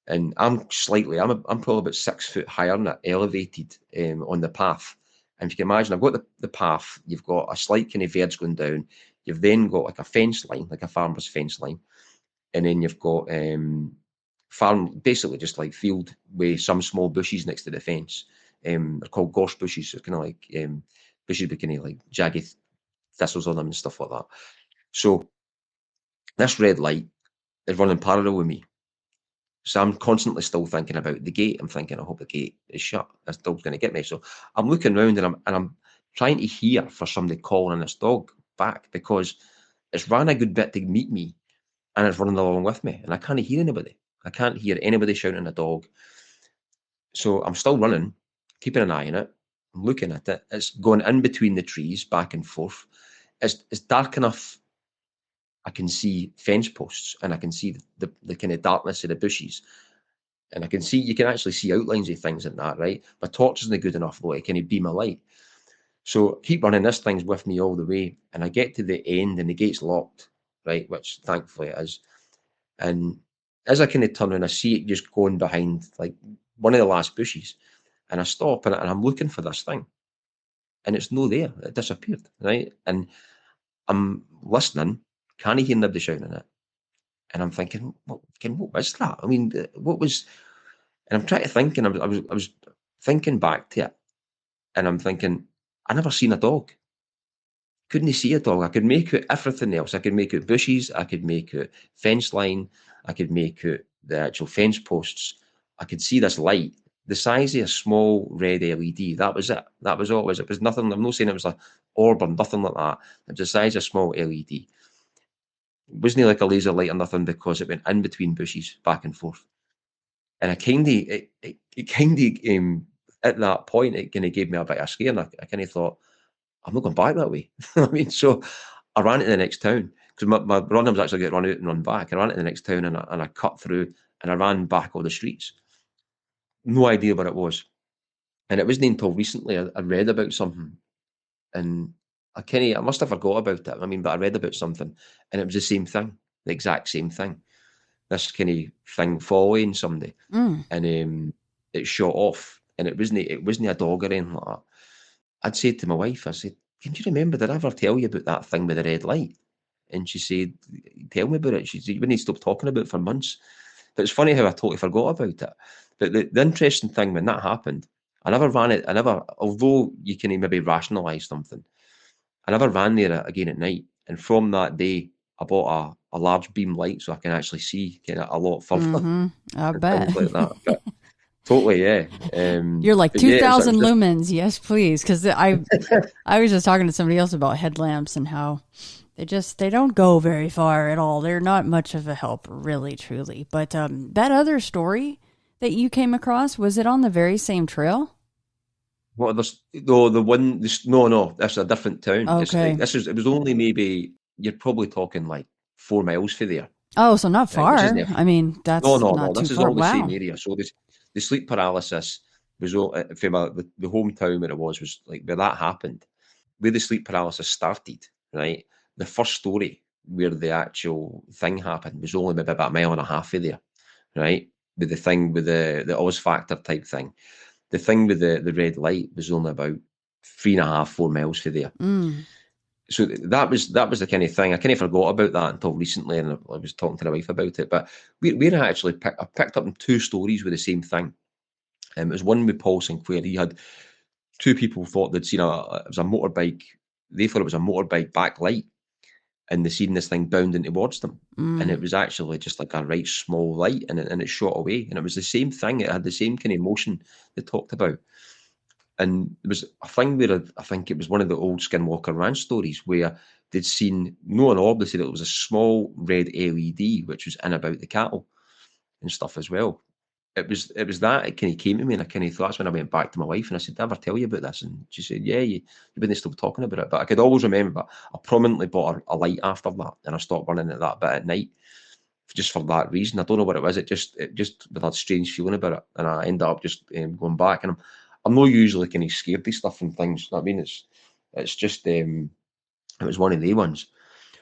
And I'm probably about 6 foot higher than that, elevated on the path. And if you can imagine, I've got the path, you've got a slight kind of verge going down, you've then got like a fence line, like a farmer's fence line, and then you've got farm, basically just like field with some small bushes next to the fence. They're called gorse bushes, so kind of like bushes with kind of like jagged thistles on them and stuff like that. So this red light is running parallel with me. So I'm constantly still thinking about the gate. I'm thinking, I hope the gate is shut. This dog's going to get me. So I'm looking around and I'm trying to hear for somebody calling this dog back, because it's ran a good bit to meet me and it's running along with me, and I can't hear anybody. I can't hear anybody shouting a dog. So I'm still running, keeping an eye on it. I'm looking at it. It's going in between the trees, back and forth. It's dark enough. I can see fence posts, and I can see the kind of darkness of the bushes, and you can actually see outlines of things in that, right? My torch isn't good enough though, it kind of beam a light. So keep running, this thing's with me all the way, and I get to the end and the gate's locked, right? Which thankfully it is. And as I kind of turn around, I see it just going behind like one of the last bushes, and I stop and I'm looking for this thing, and it's no there. It disappeared, right? And I'm listening. Can't hear nobody shouting it. And I'm thinking, what was that? I mean, what was... And I'm trying to think, and I was thinking back to it, and I'm thinking, I never seen a dog. Couldn't see a dog. I could make out everything else. I could make out bushes. I could make out fence line. I could make out the actual fence posts. I could see this light, the size of a small red LED. That was it. That was all it was. It was nothing. I'm not saying it was an orb or nothing like that. It was the size of a small LED. It wasn't like a laser light or nothing, because it went in between bushes, back and forth. And I kind of, at that point, it kind of gave me a bit of a scare. And I kind of thought, I'm not going back that way. I mean, so I ran to the next town, because my run was actually getting run out and run back. I ran to the next town and I cut through and I ran back all the streets. No idea what it was. And it wasn't until recently I read about something, and I must have forgot about it. I mean, but I read about something, and it was the same thing, the exact same thing. This kind of thing following somebody, and it shot off, and it wasn't a dog or anything like that. I'd said to my wife, I said, "Can you remember? Did I ever tell you about that thing with the red light?" And she said, "Tell me about it." She said, "You wouldn't stop talking about it for months." But it's funny how I totally forgot about it. But the interesting thing when that happened, I never ran it. Although you can maybe rationalise something, I never ran there again at night. And from that day, I bought a large beam light so I can actually see kind of a lot further. I bet. Things like that. But totally, yeah. You're like 2,000 lumens, yes, please. Because I was just talking to somebody else about headlamps and how they don't go very far at all. They're not much of a help, really, truly. But that other story that you came across, was it on the very same trail? What no, that's a different town. Okay. It was only maybe, you're probably talking like 4 miles for there. Oh, so not far. I mean, that's not too far. This is all the same area. So the sleep paralysis was all from the hometown where it was like where that happened, where the sleep paralysis started, right? The first story where the actual thing happened was only maybe about a mile and a half of there, right? With the thing with the Oz factor type thing. The thing with the red light was only about 3.5, 4 miles for there. So that was the kind of thing. I kind of forgot about that until recently, and I was talking to my wife about it. But we actually picked up 2 stories with the same thing. It was one with Paul Sinclair. He had 2 people thought they'd seen it was a motorbike. They thought it was a motorbike backlight, and they seen this thing bounding towards them, and it was actually just like a right small light, and it shot away, and it was the same thing. It had the same kind of motion they talked about. And there was a thing where I think it was one of the old Skinwalker Ranch stories where they'd seen, no an orb, they said it was a small red LED which was in about the cattle and stuff as well. It was that it kind of came to me, and I kind of thought, that's when I went back to my wife and I said, "Did I ever tell you about this?" And she said, "Yeah, you wouldn't stop talking about it." But I could always remember, but I prominently bought a light after that, and I stopped running at that bit at night just for that reason. I don't know what it was. It just with that strange feeling about it, and I ended up just going back. And I'm not usually kind of scared of stuff and things. I mean, it's just it was one of the ones.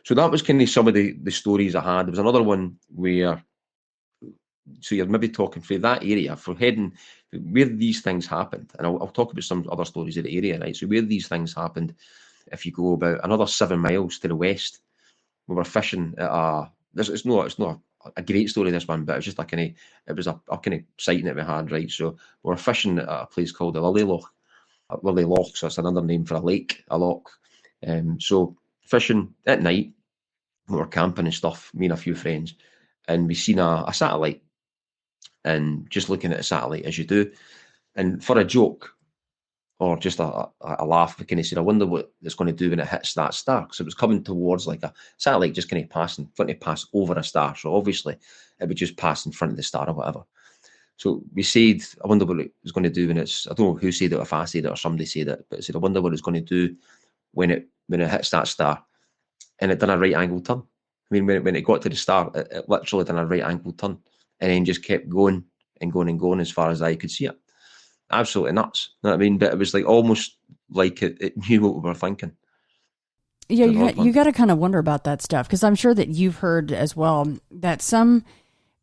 So that was kind of some of the stories I had. There was another one where, so you're maybe talking through that area for heading where these things happened, and I'll talk about some other stories of the area, right? So where these things happened, if you go about another 7 miles to the west, we were fishing at a. It's not a great story, this one, but it was just it was a kind of sighting that we had, right? So we were fishing at a place called the Lily Loch, so it's another name for a lake, a loch. So fishing at night, we were camping and stuff, me and a few friends, and we seen a satellite, and just looking at a satellite as you do, and for a joke or just a laugh, we kind of said, I wonder what it's going to do when it hits that star. Because it was coming towards like a satellite, just kind of passing, going to pass over a star. So obviously it would just pass in front of the star or whatever. So we said, I wonder what it was going to do when it's, I don't know who said it, if I said it or somebody said it, but I said, I wonder what it's going to do when it hits that star. And it done a right angle turn. I mean, when it got to the star, it literally done a right angle turn, and then just kept going and going and going as far as I could see it. Absolutely nuts. You know what I mean? But it was like almost like it knew what we were thinking. Yeah, you got to kind of wonder about that stuff, because I'm sure that you've heard as well that some,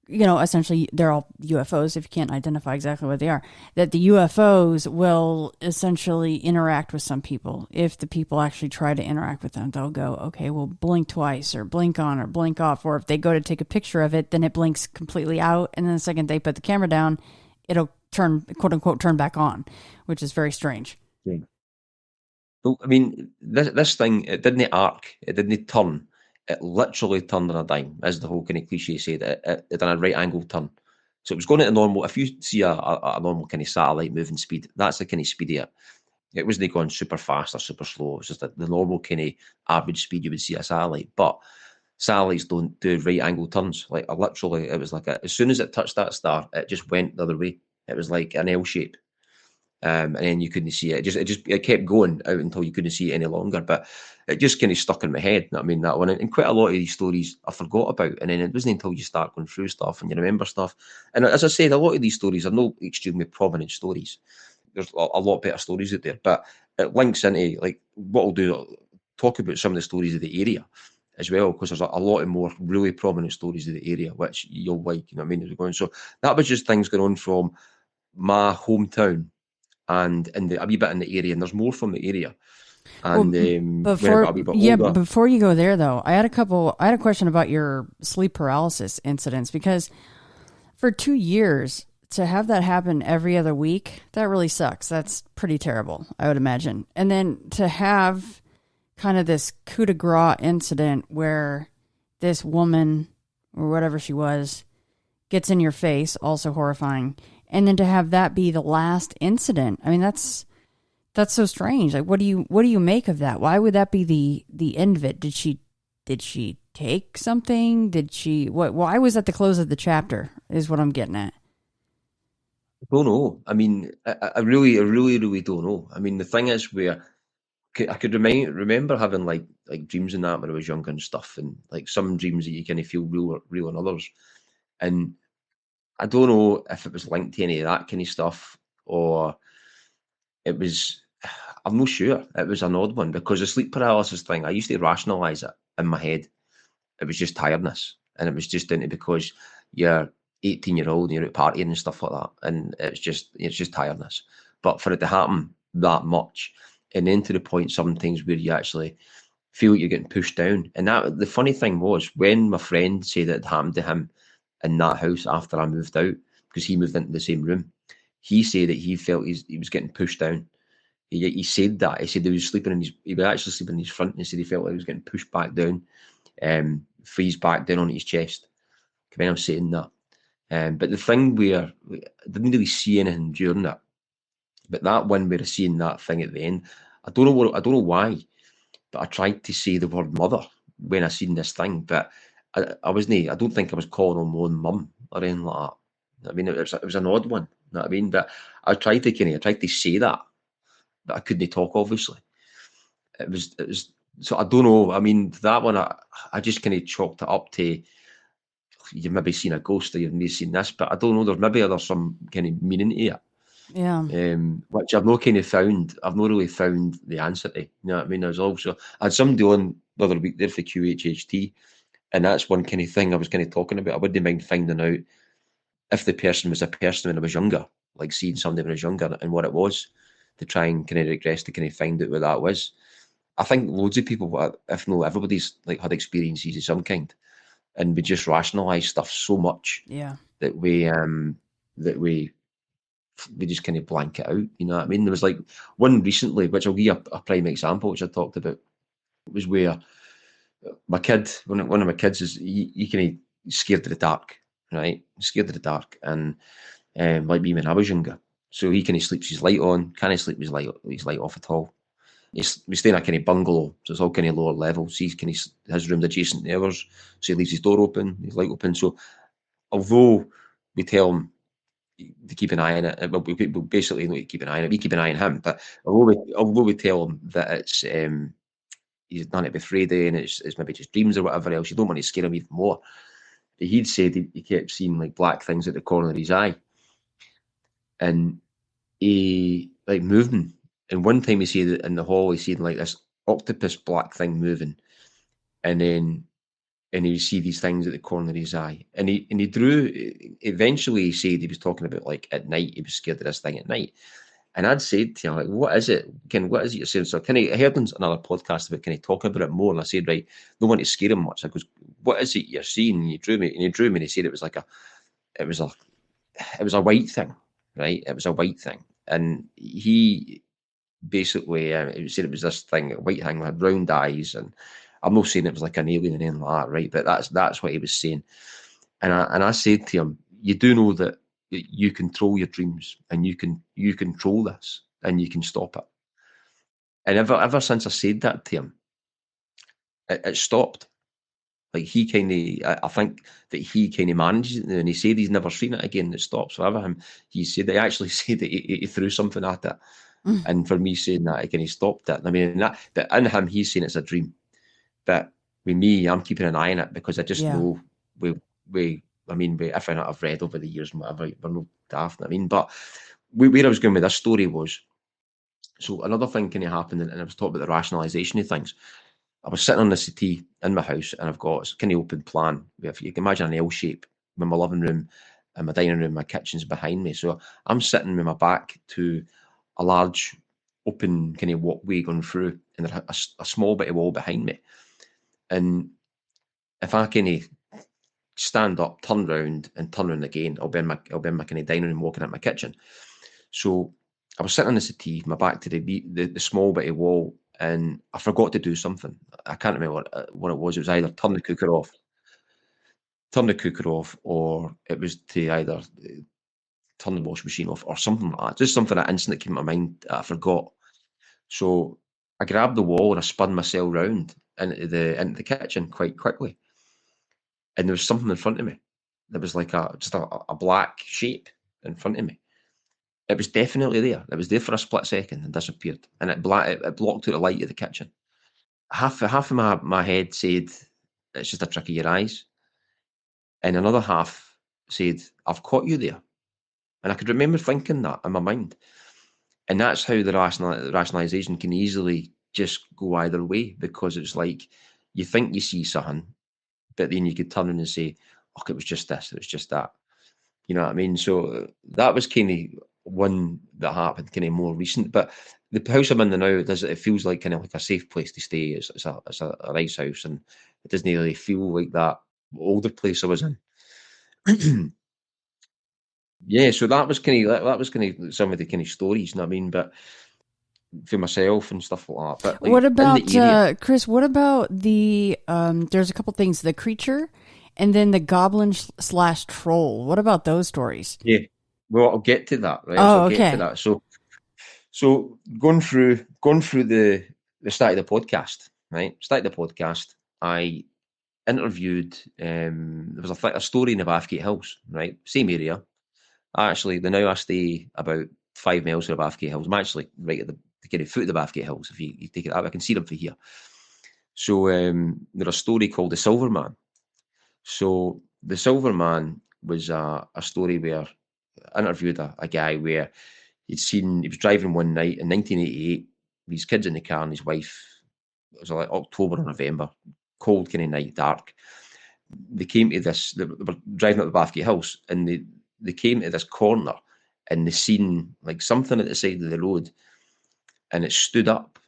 essentially they're all UFOs, if you can't identify exactly what they are, that the UFOs will essentially interact with some people. If the people actually try to interact with them, they'll go, okay, well, blink twice or blink on or blink off. Or if they go to take a picture of it, then it blinks completely out. And then the second they put the camera down, it'll turn, quote unquote, turn back on, which is very strange. Yeah. Well, I mean, this thing, it didn't arc, it didn't turn. It literally turned on a dime, as the whole kind of cliche said. It done a right angle turn. So it was going at a normal, if you see a normal kind of satellite moving speed, that's the kind of speed of it. It wasn't going super fast or super slow. It's just the normal kind of average speed you would see a satellite. But satellites don't do right angle turns. Like literally, it was like as soon as it touched that star, it just went the other way. It was like an L shape. And then you couldn't see it. It kept going out until you couldn't see it any longer. But it just kind of stuck in my head. I mean, that one, and quite a lot of these stories I forgot about. And then it wasn't until you start going through stuff and you remember stuff. And as I said, a lot of these stories are no extremely prominent stories. There's a lot better stories out there, but it links into like what I'll do. I'll talk about some of the stories of the area as well, because there's a lot of more really prominent stories of the area which you'll like. You know what I mean? As we're going, so that was just things going on from my hometown and a wee bit in the area, and there's more from the area. And before you go there though, I had a question about your sleep paralysis incidents, because for 2 years to have that happen every other week, that really sucks. That's pretty terrible, I would imagine. And then to have kind of this coup de grace incident where this woman or whatever she was gets in your face, also horrifying. And then to have that be the last incident, I mean, that's so strange. Like, what do you make of that? Why would that be the end of it? Did she take something? Why was that the close of the chapter? Is what I'm getting at. I don't know. I mean, I really don't know. I mean, the thing is, where I could remember having like dreams and that when I was younger and stuff, and like some dreams that you kind of feel real and others, and I don't know if it was linked to any of that kind of stuff, or it was. I'm not sure. It was an odd one, because the sleep paralysis thing, I used to rationalise it in my head. It was just tiredness, and it was just into because you're 18-year-old and you're out partying and stuff like that, and it's just tiredness. But for it to happen that much, and then to the point sometimes where you actually feel like you're getting pushed down, and that the funny thing was when my friend said it happened to him in that house after I moved out, because he moved into the same room, he said that he felt he was getting pushed down. He said that. He said he was actually sleeping in his front, and he said he felt like he was getting pushed back down, freeze back down onto his chest. When I'm saying that. But the thing where I didn't really see anything during it, but that one where I seen that thing at the end, I don't know why, but I tried to say the word mother when I seen this thing, but I wasn't. I don't think I was calling on my own mum or anything like that. I mean, it was an odd one. You know what I mean? But I tried to say that, but I couldn't talk. Obviously, it was. So I don't know. I mean, that one I just kind of chalked it up to you've maybe seen a ghost or you've maybe seen this, but I don't know, there's some kind of meaning to it. Yeah. Which I've not kind of found. I've not really found the answer to. You know what I mean? There's also I had somebody on the other week there for QHHT, and that's one kind of thing I was kind of talking about. I wouldn't mind finding out if the person was a person when I was younger, like seeing somebody when I was younger and what it was, to try and kind of regress to kind of find out what that was. I think loads of people, if not everybody's, like had experiences of some kind, and we just rationalise stuff so much Yeah. that we just kind of blank it out. You know what I mean? There was like one recently, which I'll give you a prime example, which I talked about, was where my kid, one of my kids, is he kind of scared of the dark, right? Scared of the dark, and like me when I was younger. So he kind of sleeps his light on, can't sleep his light off at all. We stay in a kind of bungalow, so it's all kind of lower levels. He's kind of his room's adjacent to ours, so he leaves his door open, his light open. So although we tell him to keep an eye on it, well, we basically not to keep an eye on it. We keep an eye on him, but although we tell him that it's he's done it with Friday and it's maybe just dreams or whatever else, you don't want to scare him even more. He'd said he kept seeing like black things at the corner of his eye, and he like moving. And one time he said that in the hall, he seen like this octopus black thing moving, and he would see these things at the corner of his eye. And he drew, eventually he said he was talking about like at night, he was scared of this thing at night. And I'd said to him, like, what is it? What is it you're saying? So I heard on another podcast about, can he talk about it more? And I said, right, don't want to scare him much. I goes, what is it you're seeing? And he drew me, and he said it was a white thing, right? It was a white thing. And he basically he said it was this thing, a white thing, had round eyes, and I'm not saying it was like an alien or anything like that, right? But that's what he was saying. And I said to him, you do know that you control your dreams, and you control this, and you can stop it. And ever since I said that to him, it stopped. Like he kind of, I think that he kind of manages it now, and he said he's never seen it again. It stops. So ever him, he actually said that he threw something at it. And for me saying that, he kind of stopped it. I mean, but in him, he's saying it's a dream. But with me, I'm keeping an eye on it because I just know everything that I've read over the years and whatever, we're no daft. I mean, but where I was going with this story was, so another thing kind of happened, and I was talking about the rationalisation of things. I was sitting on the settee in my house, and I've got a kind of open plan. If you can imagine an L shape with my living room and my dining room, my kitchen's behind me. So I'm sitting with my back to a large open kind of walkway going through, and there's a small bit of wall behind me. And if I kind of stand up, turn round, and turn round again, I'll be in my kind of dining room, walking out my kitchen. So I was sitting on the settee, my back to the small bit of wall, and I forgot to do something. I can't remember what it was. It was either turn the cooker off, or it was to either turn the washing machine off or something like that. Just something that instantly came to my mind that I forgot. So I grabbed the wall and I spun myself round into the kitchen quite quickly. And there was something in front of me. There was like just a black shape in front of me. It was definitely there. It was there for a split second and disappeared. And it blocked out the light of the kitchen. Half of my head said, it's just a trick of your eyes. And another half said, I've caught you there. And I could remember thinking that in my mind. And that's how the rationalisation can easily just go either way, because it's like you think you see something, but then you could turn around and say, oh, it was just this, it was just that. You know what I mean? So that was kind of one that happened kind of more recent. But the house I'm in now, it feels like kind of like a safe place to stay. It's a nice house, and it doesn't really feel like that older place I was in. Yeah, so that was kind of some of the kind of stories, you know what I mean? But for myself and stuff like that. But like, what about Chris? What about the there's a couple things, the creature and then the goblin / troll. What about those stories? Yeah, well, I'll get to that, right? Oh, okay. Get to that. So going through the start of the podcast, right? Start of the podcast, I interviewed. There was a story in the Bathgate Hills, right? Same area. Actually, now I stay about 5 miles from the Bathgate Hills. I'm actually right at the kind of foot of the Bathgate Hills. If you take it out, I can see them from here. So there's a story called The Silver Man. So the Silver Man was a story where I interviewed a guy where he was driving one night in 1988 with his kids in the car and his wife. It was like October or November, cold kind of night, dark. They came to this, they were driving up the Bathgate House, and they came to this corner, and they seen like something at the side of the road, and it stood up.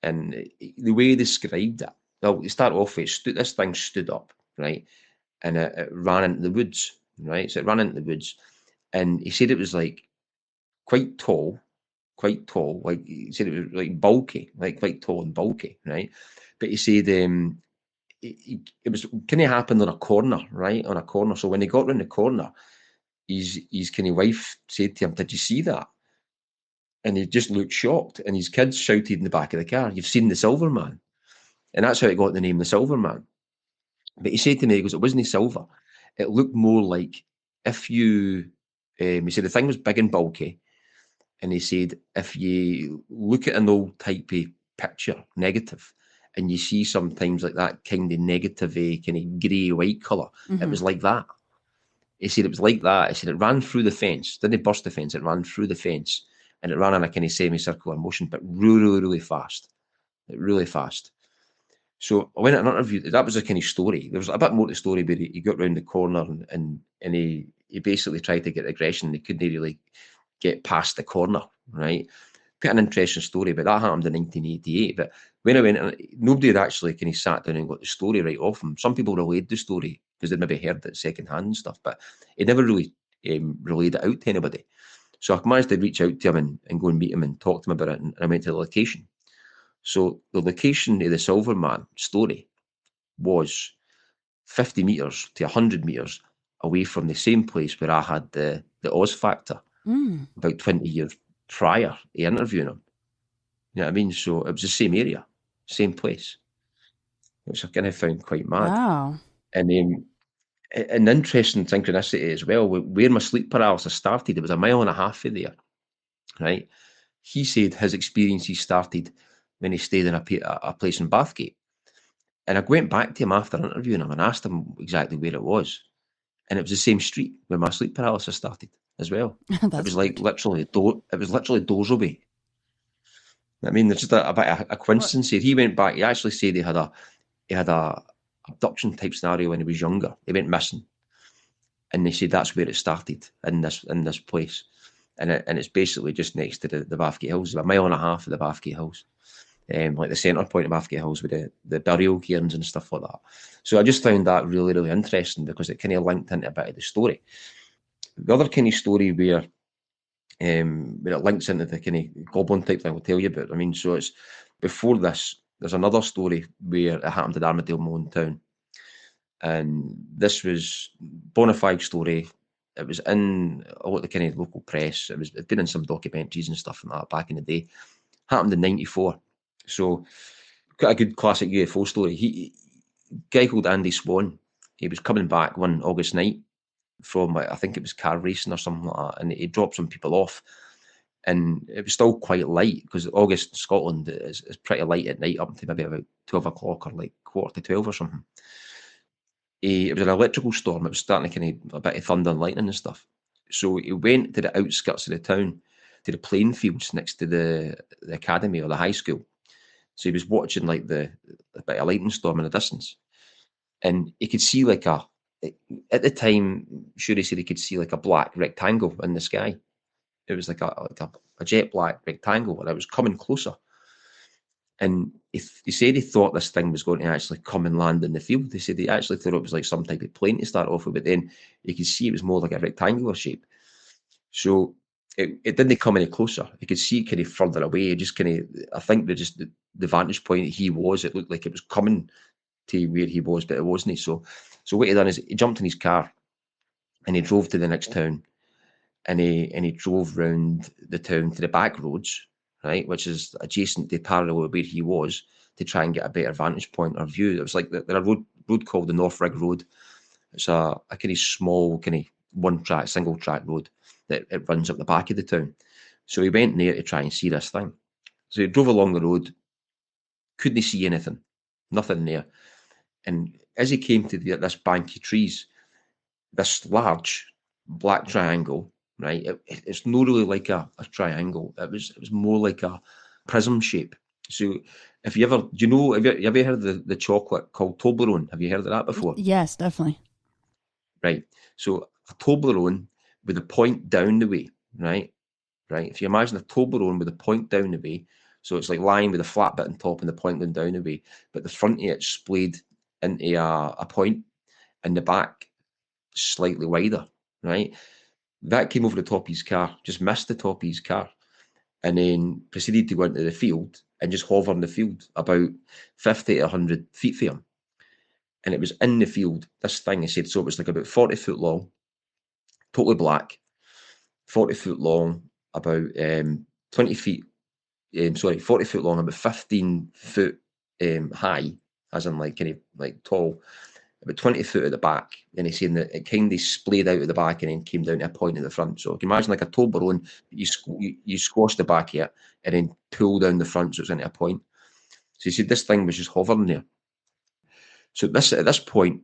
And the way he described it, well, to start off with, this thing stood up, right? And it ran into the woods, right? So it ran into the woods. And he said it was like quite tall, like he said it was like bulky, like quite tall and bulky, right? But he said it was kind of happened on a corner, right? On a corner. So when he got round the corner, his kind of wife said to him, "Did you see that?" And he just looked shocked. And his kids shouted in the back of the car, "You've seen the Silver Man." And that's how it got the name the Silver Man. But he said to me, he goes, "It wasn't silver. It looked more like if you," he said the thing was big and bulky. And he said, if you look at an old typey picture, negative, and you see sometimes like that kind of negative, kind of grey white colour, it was like that. He said it was like that. He said it ran through the fence, didn't burst the fence, it ran through the fence, and it ran in a kind of semicircular motion, but really, really, really fast. Really fast. So I went at an interview. That was a kind of story. There was a bit more to the story, but he got round the corner and he basically tried to get aggression. He couldn't really get past the corner, right? Quite an interesting story, but that happened in 1988. But when I went, nobody had actually kind of sat down and got the story right off him. Some people relayed the story because they'd maybe heard it secondhand and stuff, but he never really relayed it out to anybody. So I managed to reach out to him and go and meet him and talk to him about it, and I went to the location. So the location of the Silver Man story was 50 metres to 100 metres away from the same place where I had the Oz Factor about 20 years prior to interviewing him. You know what I mean? So it was the same area, same place, which I kind of found quite mad. Wow. And an interesting synchronicity as well, where my sleep paralysis started, it was 1.5 miles from there, right? He said his experiences started when he stayed in a place in Bathgate. And I went back to him after interviewing him and asked him exactly where it was. And it was the same street where my sleep paralysis started as well. It was like literally doors away. I mean, there's just a bit of a coincidence here. He went back. He actually said he had a abduction type scenario when he was younger. He went missing, and they said that's where it started in this place, and it's basically just next to the Bathgate Hills, 1.5 miles of the Bathgate Hills, like the centre point of Bathgate Hills with the burial cairns and stuff like that. So I just found that really, really interesting because it kind of linked into a bit of the story. The other kind of story where it links into the kind of goblin type thing I'll tell you about. I mean, so it's before this, there's another story where it happened at Armadale Moon Town. And this was bona fide story. It was in a lot of the kind of local press. It'd been in some documentaries and stuff like that back in the day. Happened in 94. So quite a good classic UFO story. A guy called Andy Swan, he was coming back one August night from, I think it was car racing or something like that, and he dropped some people off, and it was still quite light because August in Scotland is pretty light at night up to maybe about 12 o'clock or like 11:45 or something. It was an electrical storm. It was starting to kind of a bit of thunder and lightning and stuff. So he went to the outskirts of the town, to the playing fields next to the academy or the high school. So he was watching like the bit of lightning storm in the distance, and he could see like at the time, Shuri said he could see like a black rectangle in the sky. It was like a jet black rectangle, and it was coming closer. And he said he thought this thing was going to actually come and land in the field. He said he actually thought it was like some type of plane to start off with, but then you could see it was more like a rectangular shape. So it didn't come any closer. You could see it kind of further away. Just kind of, I think the vantage point he was, it looked like it was coming to where he was, but it wasn't. So what he done is he jumped in his car and he drove to the next town, and he drove round the town to the back roads, right, which is adjacent to parallel where he was, to try and get a better vantage point or view. It was like there's a road called the North Rig Road. It's a kind of small, kind of one-track, single-track road that it runs up the back of the town. So he went there to try and see this thing. So he drove along the road, couldn't see anything, nothing there. And as he came to this bank of trees, this large black triangle, right? It's not really like a triangle. It was more like a prism shape. So if you ever, do you know, have you ever heard of the chocolate called Toblerone? Have you heard of that before? Yes, definitely. Right. So a Toblerone with a point down the way, right? Right. If you imagine a Toblerone with a point down the way, so it's like lying with a flat bit on top and the point going down the way, but the front of it's splayed into a point, and the back slightly wider, right? That came over the top of his car, just missed the top of his car, and then proceeded to go into the field and just hover in the field about 50 to 100 feet for him. And it was in the field, this thing, I said, so it was like about 40 foot long, totally black, 40 foot long, about 20 feet, 40 foot long, about 15 foot high, as in like kind of like tall, about 20 foot at the back. And he's saying that it kind of splayed out at the back and then came down to a point at the front. So you can imagine like a Toblerone, you squash the back of it and then pull down the front so it's into a point. So he said this thing was just hovering there. So at this point,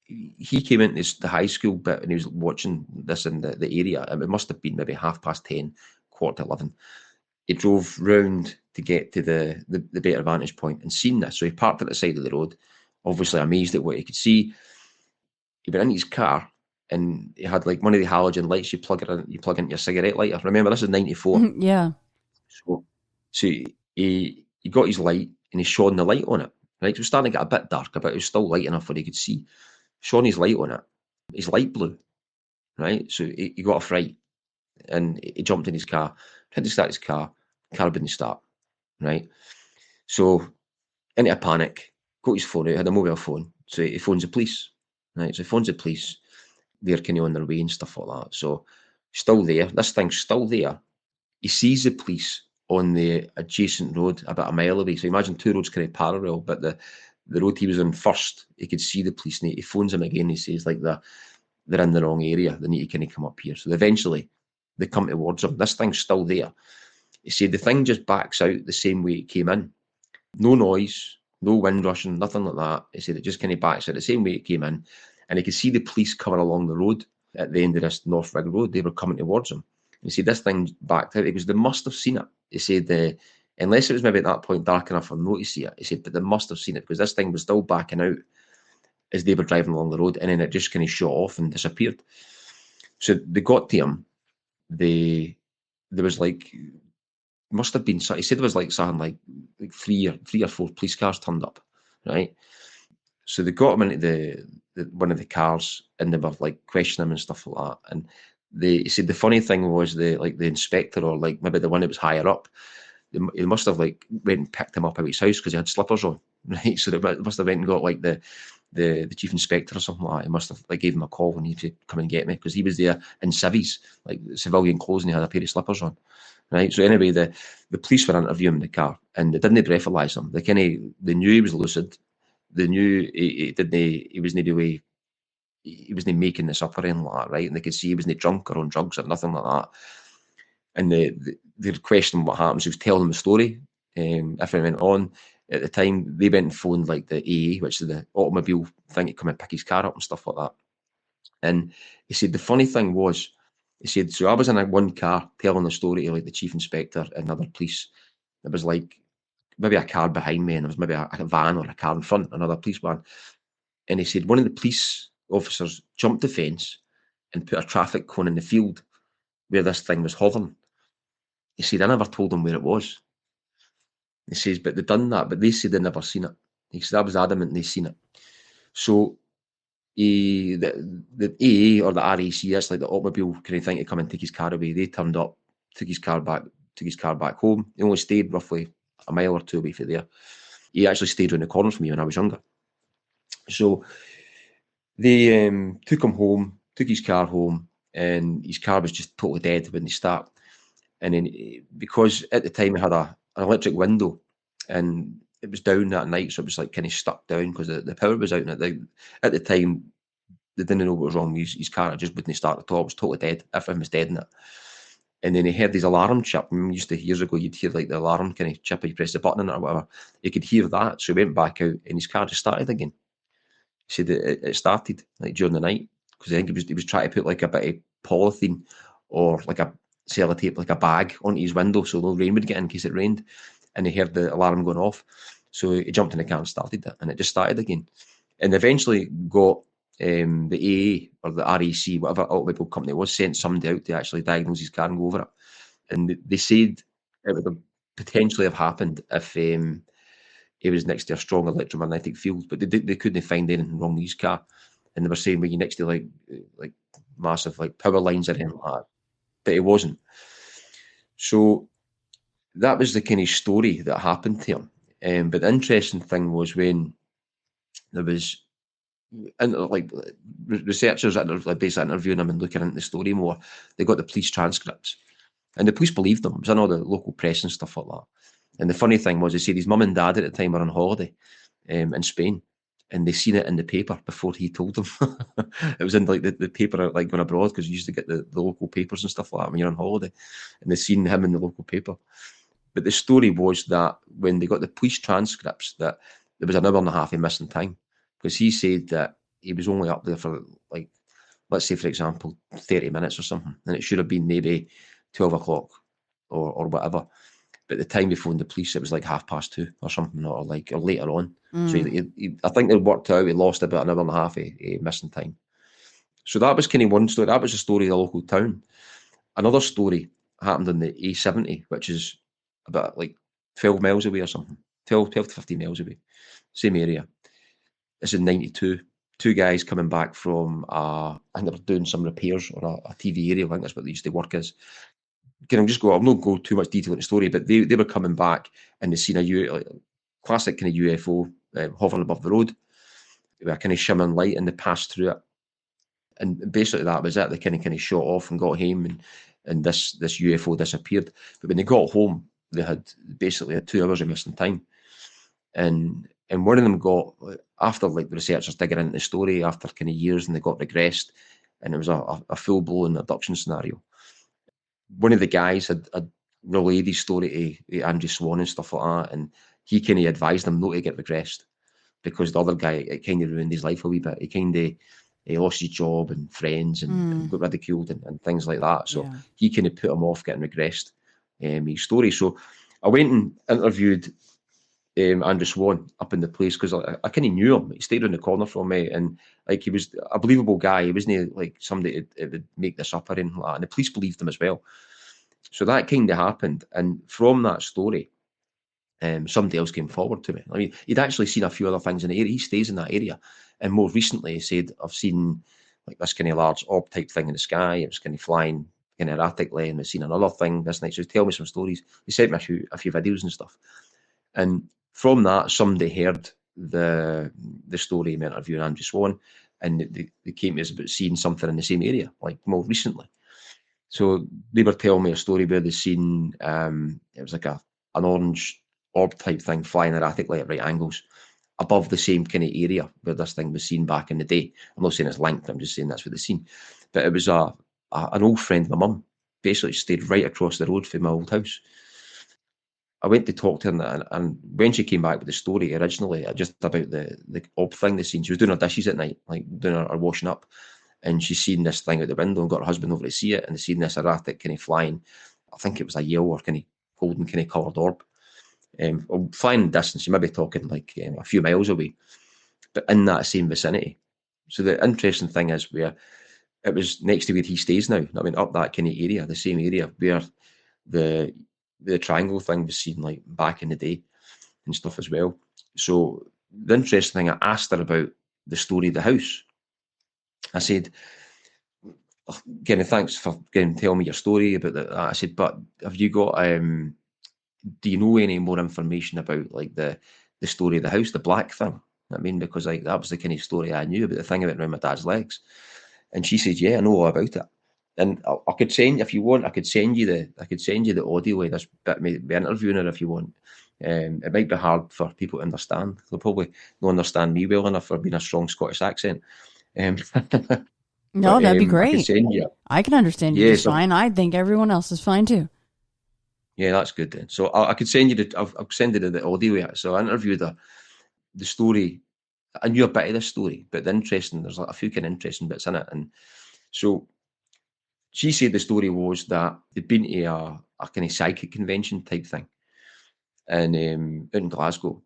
he came into the high school bit and he was watching this in the area. It must have been maybe 10:30, 11:15. He drove round to get to the better vantage point and seen this. So he parked at the side of the road, obviously amazed at what he could see. He went into his car and he had like one of the halogen lights you plug into your cigarette lighter. Remember, this is 94. Yeah. So he got his light and he shone the light on it. Right, it was starting to get a bit darker, but it was still light enough where he could see. Shone his light on it. His light blew. Right, so he got a fright and he jumped in his car, tried to start his car wouldn't start. Right, so into a panic, got his phone out, had a mobile phone, so he phones the police. Right, so he phones the police. They're kind of on their way and stuff like that. So still there. This thing's still there. He sees the police on the adjacent road about a mile away. So imagine two roads kind of parallel, but the road he was on first, he could see the police, and he phones him again. He says like they're in the wrong area. They need to kind of come up here. So eventually they come towards him. This thing's still there. He said the thing just backs out the same way it came in. No noise, no wind rushing, nothing like that. He said it just kind of backs out the same way it came in. And he could see the police coming along the road at the end of this North Rig Road. They were coming towards him. He said this thing backed out. He goes, they must have seen it. He said, unless it was maybe at that point dark enough for them to see it. He said, but they must have seen it because this thing was still backing out as they were driving along the road, and then it just kind of shot off and disappeared. So they got to him. There was like, must have been, he said there was like something like three or four police cars turned up, right? So they got him into one of the cars and they were like questioning him and stuff like that. And he said the funny thing was the inspector, or like maybe the one that was higher up, he must have like went and picked him up out of his house because he had slippers on, right? So they must have went and got like the chief inspector or something like that. He must have like gave him a call when he said come and get me, because he was there in civvies, like civilian clothes, and he had a pair of slippers on, right? So anyway, the police were interviewing him in the car and they didn't breathalyse him. They knew he was lucid. They knew he wasn't making this up or anything like that, right? And they could see he wasn't drunk or on drugs or nothing like that. And they questioned what happens. He was telling them the story. If it went on at the time, they went and phoned like the AA, which is the automobile thing to come and pick his car up and stuff like that. And he said the funny thing was, he said, so I was in one car telling the story to like the chief inspector and other police. There was like maybe a car behind me, and there was maybe a van or a car in front, another police van. And he said one of the police officers jumped the fence and put a traffic cone in the field where this thing was hovering. He said, I never told them where it was. He says, but they done that, but they said they never seen it. He said, I was adamant they seen it. So the AA or the RAC, that's like the automobile kind of thing, to come and take his car away. They turned up, took his car back home. He only stayed roughly a mile or two away from there. He actually stayed around the corner from me when I was younger. So they took him home, took his car home, and his car was just totally dead when they start. And then, because at the time he had an electric window and it was down that night, so it was like kind of stuck down because the power was out. And at the time, they didn't know what was wrong with his car. It just wouldn't start at all. It was totally dead. Everything was dead in it. And then he heard his alarm chip. Years ago, you'd hear like the alarm kind of chip, you press the button on it or whatever. He could hear that. So he went back out and his car just started again. said it started like during the night, because I think he was trying to put like a bit of polythene or like a sellotape, like a bag onto his window so no rain would get in case it rained, and he heard the alarm going off. So he jumped in the car and started it, and it just started again. And eventually got the AA or the RAC, whatever automobile company it was, sent somebody out to actually diagnose his car and go over it. And they said it would have potentially have happened if he was next to a strong electromagnetic field, but they couldn't find anything wrong with his car. And they were saying, well, you're next to like massive like power lines or anything like that. But it wasn't. So that was the kind of story that happened to him. But the interesting thing was when there was like researchers that are basically interviewing him and looking into the story more, they got the police transcripts. And the police believed them. It was in all the local press and stuff like that. And the funny thing was, they said his mum and dad at the time were on holiday in Spain, and they seen it in the paper before he told them. It was in like the paper like going abroad, because you used to get the local papers and stuff like that when you're on holiday, and they seen him in the local paper. But the story was that when they got the police transcripts, that there was an hour and a half of missing time, because he said that he was only up there for like, let's say for example, 30 minutes or something, and it should have been maybe 12 o'clock or whatever. But the time he phoned the police, it was like 2:30 or something, or later on. So I think they worked out he lost about an hour and a half of missing time. So that was kind of one story. That was the story of the local town. Another story happened on the A70, which is about like 12 miles away or something, 12 to 15 miles away, same area. It's in 92. Two guys coming back from, I think they were doing some repairs on a TV area. I think that's what they used to work as. I'll not go too much detail in the story, but they were coming back and they seen a classic kind of UFO hovering above the road with a kind of shimmering light, and they passed through it. And basically that was it. They kind of shot off and got home, and this UFO disappeared. But when they got home, they had basically 2 hours of missing time. And one of them got, after like the researchers digging into the story after kind of years, and they got regressed, and it was a full-blown abduction scenario. One of the guys had relayed his story to Andrew Swan and stuff like that, and he kind of advised him not to get regressed, because the other guy, it kind of ruined his life a wee bit. He lost his job and friends and got ridiculed and things like that. So he kind of put him off getting regressed, his story. So I went and interviewed Andrew Swan up in the place, because I kind of knew him. He stayed around the corner from me, and like he was a believable guy. He wasn't like somebody that would make this up or anything like that. And the police believed him as well. So that kind of happened. And from that story, somebody else came forward to me. I mean, he'd actually seen a few other things in the area. He stays in that area. And more recently, he said, I've seen like this kind of large orb type thing in the sky. It was kind of flying kind of erratically, and I've seen another thing this night. So he tell me some stories. He sent me a few videos and stuff. And from that, somebody heard the story in interviewing Andrew Swan, and they came to us about seeing something in the same area, like more recently. So they were telling me a story where they seen, it was like an orange orb type thing flying erratically at right angles above the same kind of area where this thing was seen back in the day. I'm not saying it's linked, I'm just saying that's what they seen. But it was an old friend of my mum, basically stayed right across the road from my old house. I went to talk to her, and when she came back with the story originally, just about the orb thing they seen, she was doing her dishes at night, like doing her washing up, and she seen this thing out the window and got her husband over to see it, and they seen this erratic kind of flying, I think it was a yellow or kind of golden kind of coloured orb, flying in distance. You might be talking like a few miles away, but in that same vicinity. So the interesting thing is, where it was next to where he stays now. I mean, up that kind of area, the same area where the triangle thing was seen like back in the day and stuff as well. So the interesting thing, I asked her about the story of the house. I said, again, thanks for telling me your story about that. I said, but have you got, do you know any more information about like the story of the house, the black thing? I mean, because like that was the kind of story I knew about, the thing that went around my dad's legs. And she said, yeah, I know all about it. And I could send, if you want, I could send you the audio of this bit, maybe interviewing her if you want. It might be hard for people to understand. They'll probably not understand me well enough for being a strong Scottish accent. No, that'd be great. I can understand you just fine. I think everyone else is fine too. Yeah, that's good then. So I could send you I'll send you the audio yet. So I interviewed her. The story I knew a bit of this story, but there's like a few kind of interesting bits in it. And so she said the story was that they'd been to a kind of psychic convention type thing out in Glasgow.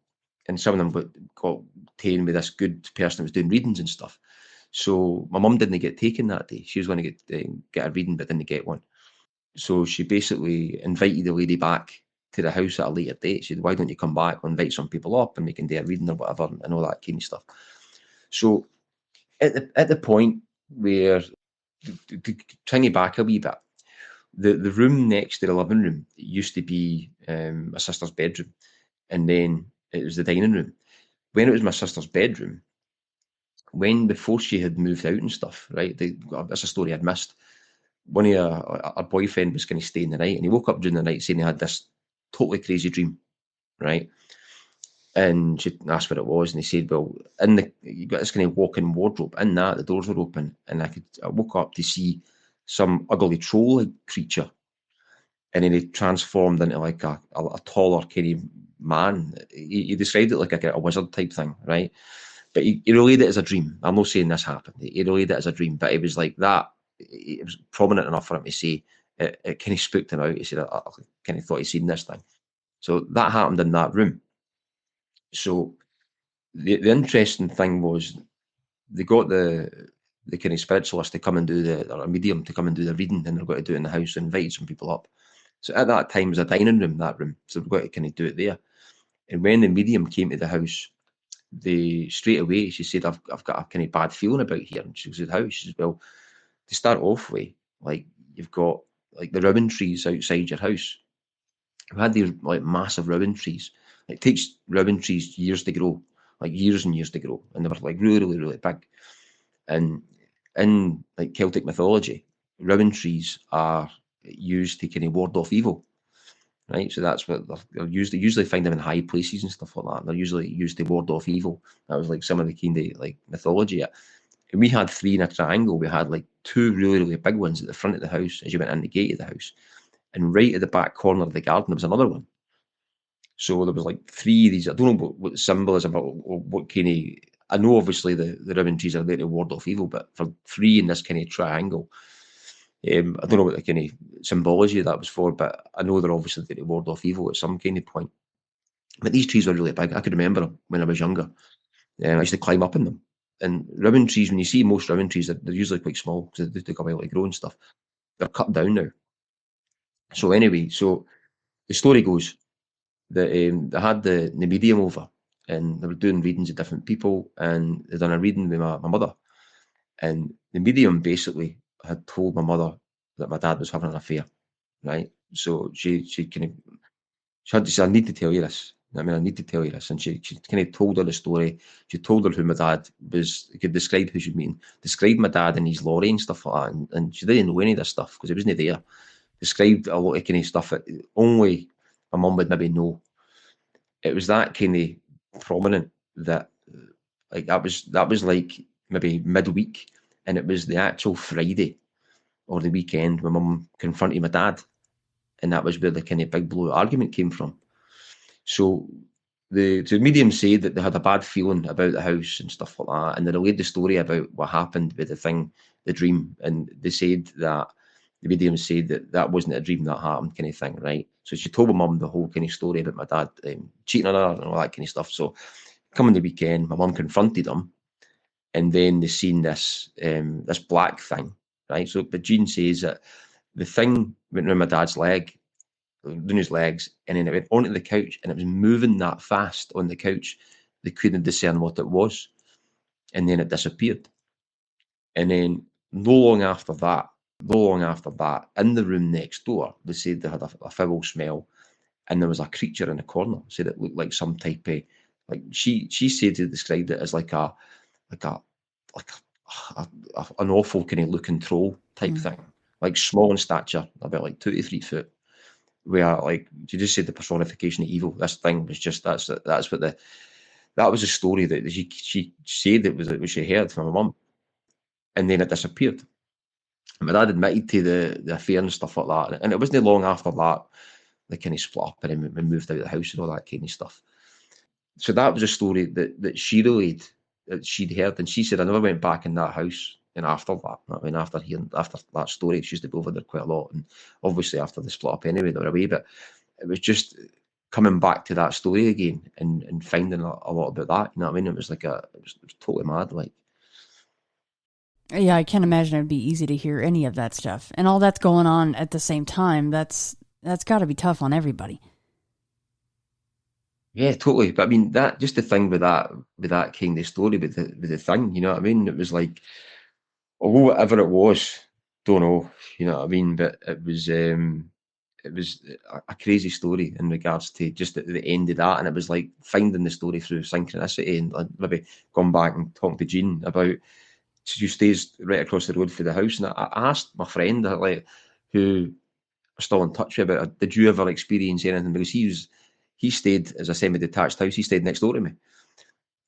And some of them got taken with this good person that was doing readings and stuff. So my mum didn't get taken that day. She was going to get a reading, but didn't get one. So she basically invited the lady back to the house at a later date. She said, why don't you come back? We'll invite some people up and we can do a reading or whatever and all that kind of stuff. So at the point where, to bring you back a wee bit, the room next to the living room used to be my sister's bedroom, and then it was the dining room. When it was my sister's bedroom, before she had moved out and stuff, right? That's a story I'd missed. One of our boyfriend was going to stay in the night, and he woke up during the night saying he had this totally crazy dream, right? And she asked what it was, and he said, well, you got this kind of walk-in wardrobe. In that, the doors were open, and I woke up to see some ugly troll-like creature. And then he transformed into like a taller kind of man. He described it like a wizard type thing, right? But he relayed it as a dream. I'm not saying this happened. He relayed it as a dream, but it was like that. It was prominent enough for him to say it kind of spooked him out. He said, I kind of thought he'd seen this thing. So that happened in that room. So the interesting thing was they got the kind of spiritualist to come and or a medium to come and do the reading, and they're going to do it in the house and invite some people up. So at that time, it was a dining room, that room. So we've got to kind of do it there. And when the medium came to the house, straight away, she said, I've got a kind of bad feeling about here. And she said, how? She said, well, to start off with, like, you've got like the rowan trees outside your house. We had these like massive rowan trees. It takes rowan trees years to grow, like years and years to grow. And they were like really, really, really big. And in like Celtic mythology, rowan trees are used to kind of ward off evil, right? So that's what they're used. They usually find them in high places and stuff like that. They're usually used to ward off evil. That was like some of the kind of like mythology. And we had 3 in a triangle. We had like 2 really, really big ones at the front of the house as you went in the gate of the house. And right at the back corner of the garden, there was another one. So there was like 3 of these. I don't know what the symbolism or what kind of. I know obviously the rowan trees are there to ward off evil, but for 3 in this kind of triangle, I don't know what the kind of symbology that was for, but I know they're obviously there to ward off evil at some kind of point. But these trees were really big. I could remember them when I was younger. I used to climb up in them. And rowan trees, when you see most rowan trees, they're usually quite small because they take a while to grow and stuff. They're cut down now. So anyway, so the story goes that they had the medium over, and they were doing readings of different people, and they'd done a reading with my mother. And the medium basically had told my mother that my dad was having an affair, right? So she said, I need to tell you this. I need to tell you this. And she kind of told her the story. She told her who my dad was. Could describe who she'd meeting. Described my dad in his lorry and stuff like that. And she didn't know any of this stuff because he wasn't there. Described a lot of kind of stuff that only my mum would maybe know. It was that kind of prominent that like that was like maybe midweek, and it was the actual Friday or the weekend when mum confronted my dad, and that was where the kind of big blow argument came from. So the medium said that they had a bad feeling about the house and stuff like that, and they relayed the story about what happened with the dream, and they said that the medium said that wasn't a dream that happened, kind of thing, right? So she told my mum the whole kind of story about my dad cheating on her and all that kind of stuff. So coming the weekend, my mum confronted him, and then they seen this black thing, right? So, but Jean says that the thing went around my dad's leg, down his legs, and then it went onto the couch, and it was moving that fast on the couch, they couldn't discern what it was, and then it disappeared. And then no long after that, in the room next door, they said they had a foul smell, and there was a creature in the corner. Said it looked like some type of, like she said they described it as like an awful kind of looking troll type thing, like small in stature, about like 2 to 3 foot. Where like she just said the personification of evil. This thing was just that was a story that she said it was she heard from her mum, and then it disappeared. My dad admitted to the affair and stuff like that, and it wasn't long after that they kind of split up and we moved out of the house and all that kind of stuff. So that was a story that she relayed that she'd heard, and she said, I never went back in that house. And after that, I mean, after that story, she used to be over there quite a lot. And obviously after the split up anyway, they were away. But it was just coming back to that story again and finding a lot about that. You know what I mean? It was like it was totally mad. Like, Yeah, I can't imagine it'd be easy to hear any of that stuff. And all that's going on at the same time. That's got to be tough on everybody. yeah, totally. But I mean, that just the thing with that kind of story with the thing, you know what I mean? It was like, although whatever it was, don't know, you know what I mean? But it was a crazy story in regards to just at the end of that, and it was like finding the story through synchronicity, and like maybe going back and talking to Jean about she stays right across the road for the house, and I asked my friend like who are still in touch with about, did you ever experience anything? Because he stayed as a semi-detached house, he stayed next door to me.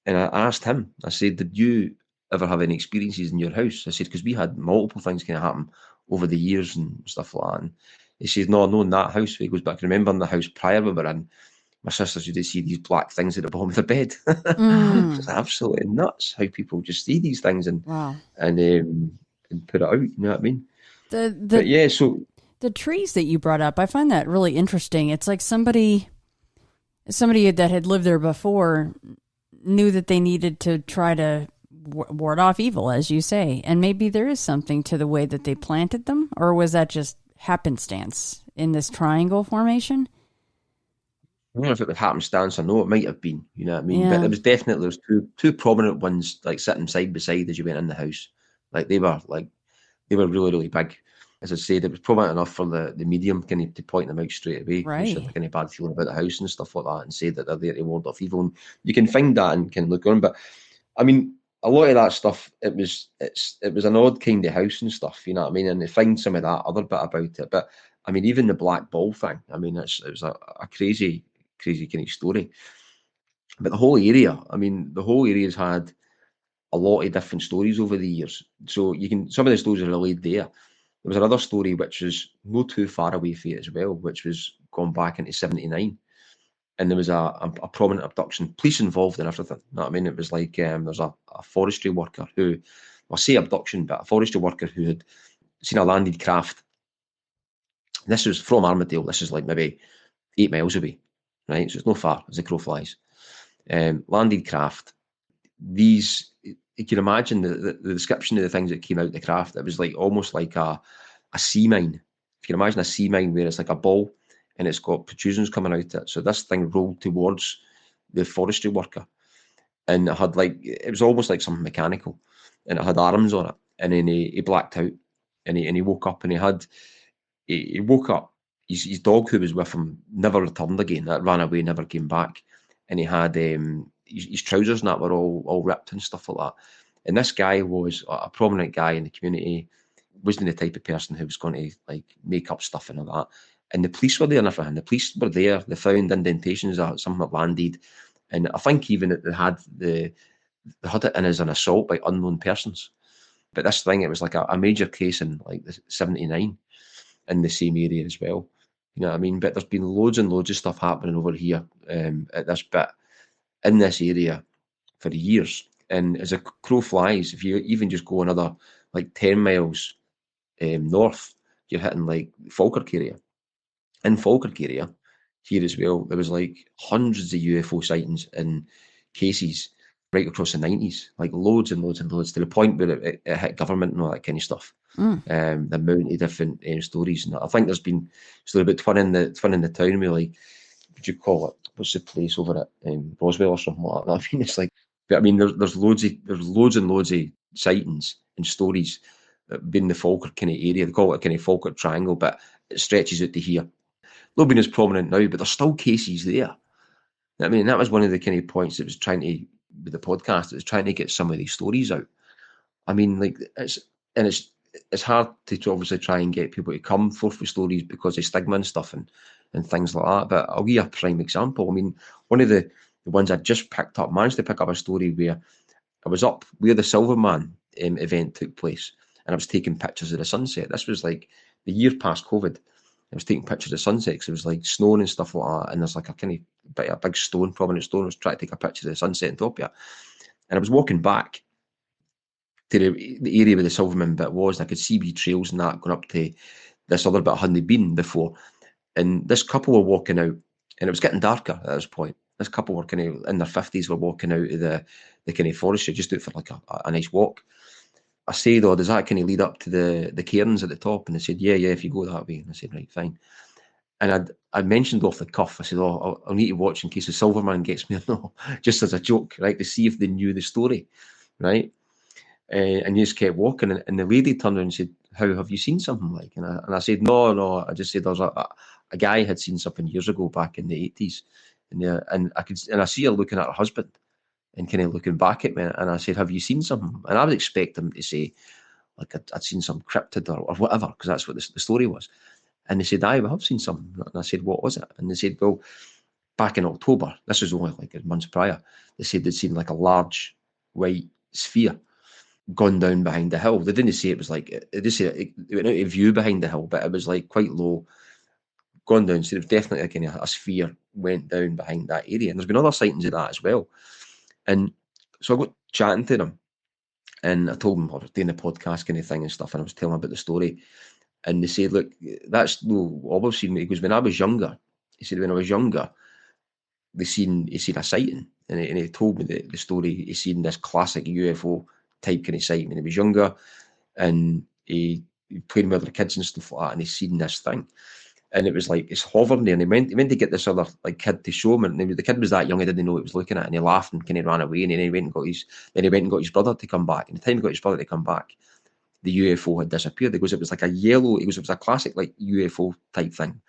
And I asked him, I said, did you ever have any experiences in your house? I said, because we had multiple things kind of happen over the years and stuff like that. And he said, no, in that house. He goes, but I can remember in the house prior we were in, my sisters used to see these black things at the bottom of the bed. It's absolutely nuts how people just see these things and Wow. and put it out, you know what I mean? But yeah, so the trees that you brought up, I find that really interesting. It's like somebody that had lived there before knew that they needed to try to ward off evil, as you say. And maybe there is something to the way that they planted them, or was that just happenstance in this triangle formation? I don't know if it was happenstance or no, it might have been, you know what I mean? Yeah. But there was definitely two prominent ones like sitting side by side as you went in the house. They were really, really big. As I said, it was prominent enough for the medium kind of to point them out straight away. Right. She had like any bad feeling about the house and stuff like that, and say that they're there to ward off evil. And you can find that and can look on. But I mean, a lot of that stuff, it was an odd kind of house and stuff, you know what I mean? And to find some of that other bit about it. But I mean, even the black ball thing, I mean, it was a crazy kind of story. But the whole area's had a lot of different stories over the years. So some of the stories are relayed there. There was another story which was not too far away from it as well, which was gone back into 79. And there was a prominent abduction, police involved in everything. You know what I mean? It was like there's a forestry worker who, I say abduction, but a forestry worker who had seen a landed craft. This was from Armadale. This is like maybe 8 miles away, right? So it's not far as the crow flies. Landed craft. You can imagine the description of the things that came out the craft. It was like almost like a sea mine. If you can imagine a sea mine where it's like a ball and it's got protrusions coming out of it. So this thing rolled towards the forestry worker, and it was almost like something mechanical, and it had arms on it. And then he blacked out, and he woke up, and he woke up. His dog who was with him never returned again. That ran away, never came back, and he had his trousers and that were all ripped and stuff like that. And this guy was a prominent guy in the community. Wasn't the type of person who was going to like make up stuff and all that. And the police were there and everything. The police were there. They found indentations that something had landed, and I think even that they had it in as an assault by unknown persons. But this thing, it was like a major case in like the 79 in the same area as well. You know what I mean? But there's been loads and loads of stuff happening over here at this bit in this area for years. And as a crow flies, if you even just go another like 10 miles north, you're hitting like Falkirk area. In Falkirk area here as well, there was like hundreds of UFO sightings and cases right across the 90s, like loads and loads and loads, to the point where it hit government and all that kind of stuff. The amount of different stories. And I think there's been a story about twin in the town with like, what would you call it? What's the place over at Roswell or something like that? I mean, it's like, but I mean, there's loads and loads of sightings and stories in the Falkirk kind of area. They call it a kind of Falkirk triangle, but it stretches out to here. Not being as prominent now, but there's still cases there. I mean, that was one of the kind of points that was trying to, with the podcast, it was trying to get some of these stories out. I mean, like it's hard to obviously try and get people to come forth with stories because of stigma and stuff and things like that. But I'll give you a prime example. I mean, one of the ones I just managed to pick up a story where I was up where the Silverman event took place, and I was taking pictures of the sunset. This was like the year past COVID. I was taking pictures of sunset because it was like snowing and stuff like that, and there's like a kind of a big stone, prominent stone. I was trying to take a picture of the sunset on top of it. And I was walking back to the area where the Silverman bit was, and I could see wee trails and that going up to this other bit I hadn't been before. And this couple were walking out, and it was getting darker at this point. This couple were kind of in their 50s, were walking out of the kind of forestry, just out for like a nice walk. I said, "Oh, does that kind of lead up to the cairns at the top?" And they said, yeah, if you go that way. And I said, right, fine. And I'd mentioned off the cuff, I said, "Oh, I'll need to watch in case the Silverman gets me or not," just as a joke, right, to see if they knew the story, right? And you just kept walking, and the lady turned around and said, "How, have you seen something like?" And I said, no. I just said there was a guy had seen something years ago back in the 80s, and I see her looking at her husband and kind of looking back at me, and I said, "Have you seen something?" And I would expect them to say, like, I'd seen some cryptid or whatever, because that's what the story was. And they said, "Aye, we have seen something." And I said, "What was it?" And they said, "Well, back in October, this was only like months prior, they said they'd seen like a large white sphere gone down behind the hill." They didn't say it was like, they just said it went out of view behind the hill, but it was like quite low, gone down. So it was definitely like kind of a sphere went down behind that area. And there's been other sightings of that as well. And so I got chatting to them, and I told them I was doing the podcast kind of thing and stuff, and I was telling them about the story. And they said, "Look, that's no, all we've seen." He goes, "When I was younger," he said, "when I was younger, he seen a sighting." And he told me the story. He seen this classic UFO type kind of sighting when he was younger, and he playing with other kids and stuff like that, and he seen this thing. And it was like, it's hovering there, and he went to get this other like kid to show him, and the kid was that young, he didn't know what he was looking at, and he laughed and kind of ran away, and then he went and got his brother to come back. And the time he got his brother to come back, the UFO had disappeared. It was like a yellow, it was a classic like UFO type thing. And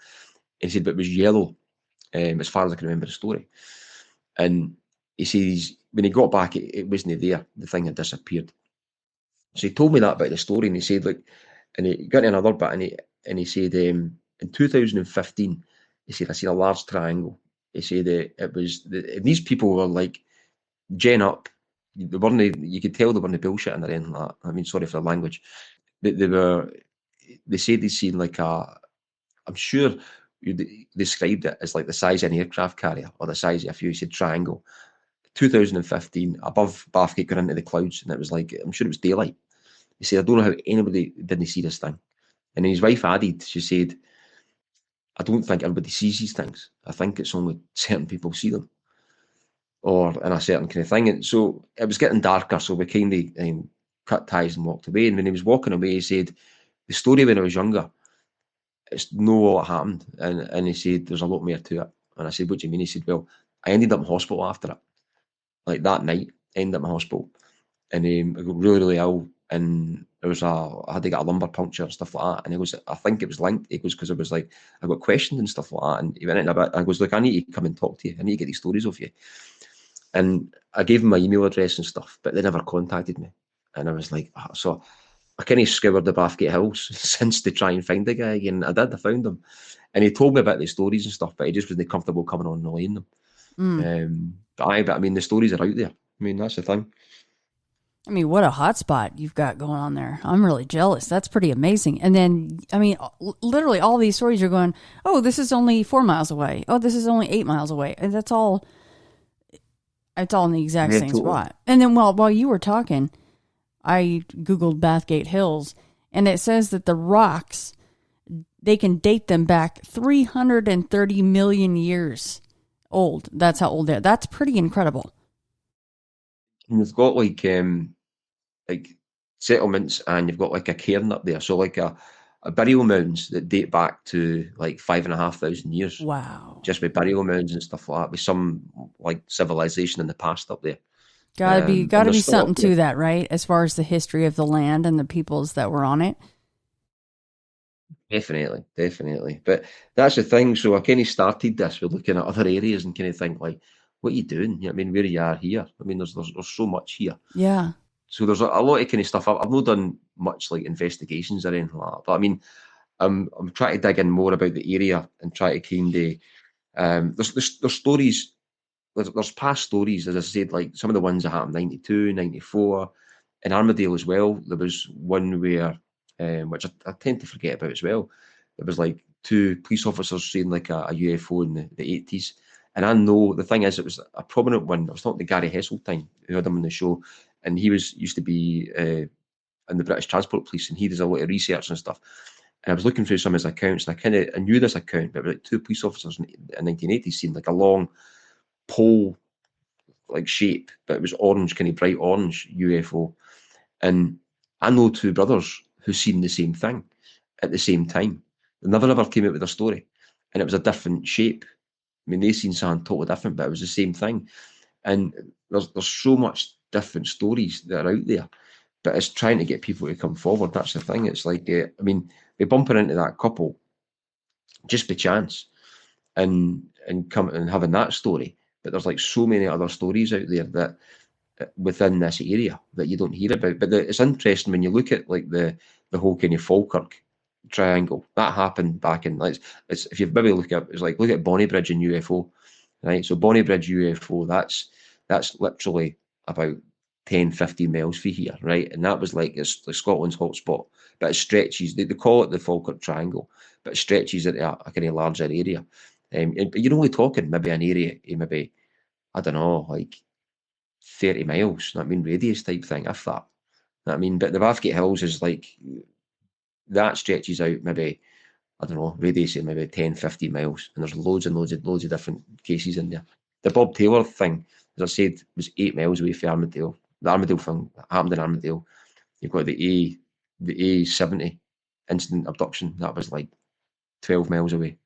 he said, but it was yellow, as far as I can remember the story. And he says when he got back, it wasn't there. The thing had disappeared. So he told me that about the story, and he said, look, and he got to another bit, and he said, in 2015, he said, I seen a large triangle. He said it was, these people were like gen up. They weren't, you could tell they weren't bullshitting or anything like that. I mean, sorry for the language. They said they'd seen like I'm sure you described it as like the size of an aircraft carrier or the size of a few, he said triangle. 2015, above Bathgate going into the clouds, and it was like, I'm sure it was daylight. He said, I don't know how anybody didn't see this thing. And his wife added, she said, I don't think everybody sees these things. I think it's only certain people see them, or in a certain kind of thing. And so it was getting darker, so we kind of cut ties and walked away. And when he was walking away, he said, the story when I was younger, it's no what happened. And he said, there's a lot more to it. And I said, what do you mean? He said, well, I ended up in hospital after it. Like that night, I ended up in hospital. And I got really, really ill. And I had to get a lumbar puncture and stuff like that. And he goes, I think it was linked. He goes, because it was like, I got questioned and stuff like that. And he went in a bit. I goes, look, I need to come and talk to you. I need to get these stories off you. And I gave him my email address and stuff, but they never contacted me. And I was like, oh. So I kind of scoured the Bathgate Hills since to try and find the guy again. I found him. And he told me about the stories and stuff, but he just wasn't comfortable coming on and relaying them. But I mean, the stories are out there. I mean, that's the thing. I mean, what a hotspot you've got going on there. I'm really jealous. That's pretty amazing. And then, I mean, literally all these stories are going, oh, this is only 4 miles away. Oh, this is only 8 miles away. And it's all in the exact same spot. And then while you were talking, I Googled Bathgate Hills, and it says that the rocks, they can date them back 330 million years old. That's how old they are. That's pretty incredible. And you've got like settlements, and you've got like a cairn up there. So like a burial mounds that date back to like 5,500 years. Wow. Just with burial mounds and stuff like that, with some like civilization in the past up there. Gotta be something to that, right? As far as the history of the land and the peoples that were on it. Definitely. But that's the thing. So I kind of started this with looking at other areas and kind of think like, what are you doing? You know what I mean, where you are here. I mean, there's so much here. Yeah. So there's a lot of kind of stuff. I've not done much like investigations or anything like that. But I mean, I'm trying to dig in more about the area and try to kind of there's stories. There's past stories, as I said, like some of the ones that happened 92, 94, in Armadale as well. There was one where, which I tend to forget about as well. There was like 2 police officers seeing like a UFO in the 80s, And I know the thing is, it was a prominent one. I was talking to Gary Hesseltine, who had him on the show, and he used to be in the British Transport Police, and he does a lot of research and stuff. And I was looking through some of his accounts, and I knew this account, but it was like 2 police officers in 1980 seen like a long pole like shape, but it was orange, kind of bright orange UFO. And I know 2 brothers who seen the same thing at the same time. They never ever came out with a story, and it was a different shape. I mean, they seen something totally different, but it was the same thing. And there's so much different stories that are out there, but it's trying to get people to come forward. That's the thing. It's like, I mean, we're bumping into that couple just by chance, and come and having that story. But there's like so many other stories out there that within this area that you don't hear about. But it's interesting when you look at like the whole kind of Falkirk triangle that happened back in. It's if you've maybe look at Bonnybridge and UFO, right? So Bonnybridge UFO, that's literally about 10-15 miles from here, right? And that was like it's Scotland's hotspot, but it stretches. They call it the Falkirk Triangle, but it stretches into a kind of larger area. But you're only talking maybe an area, maybe I don't know, like 30 miles. I mean, radius type thing, if that. I mean, but the Bathgate Hills is like that stretches out maybe, I don't know, radius of maybe 10-15 miles, and there's loads and loads of different cases in there. The Bob Taylor thing, as I said, was 8 miles away from Armadale. The Armadale thing happened in Armadale. You've got the A70 incident abduction, that was like 12 miles away.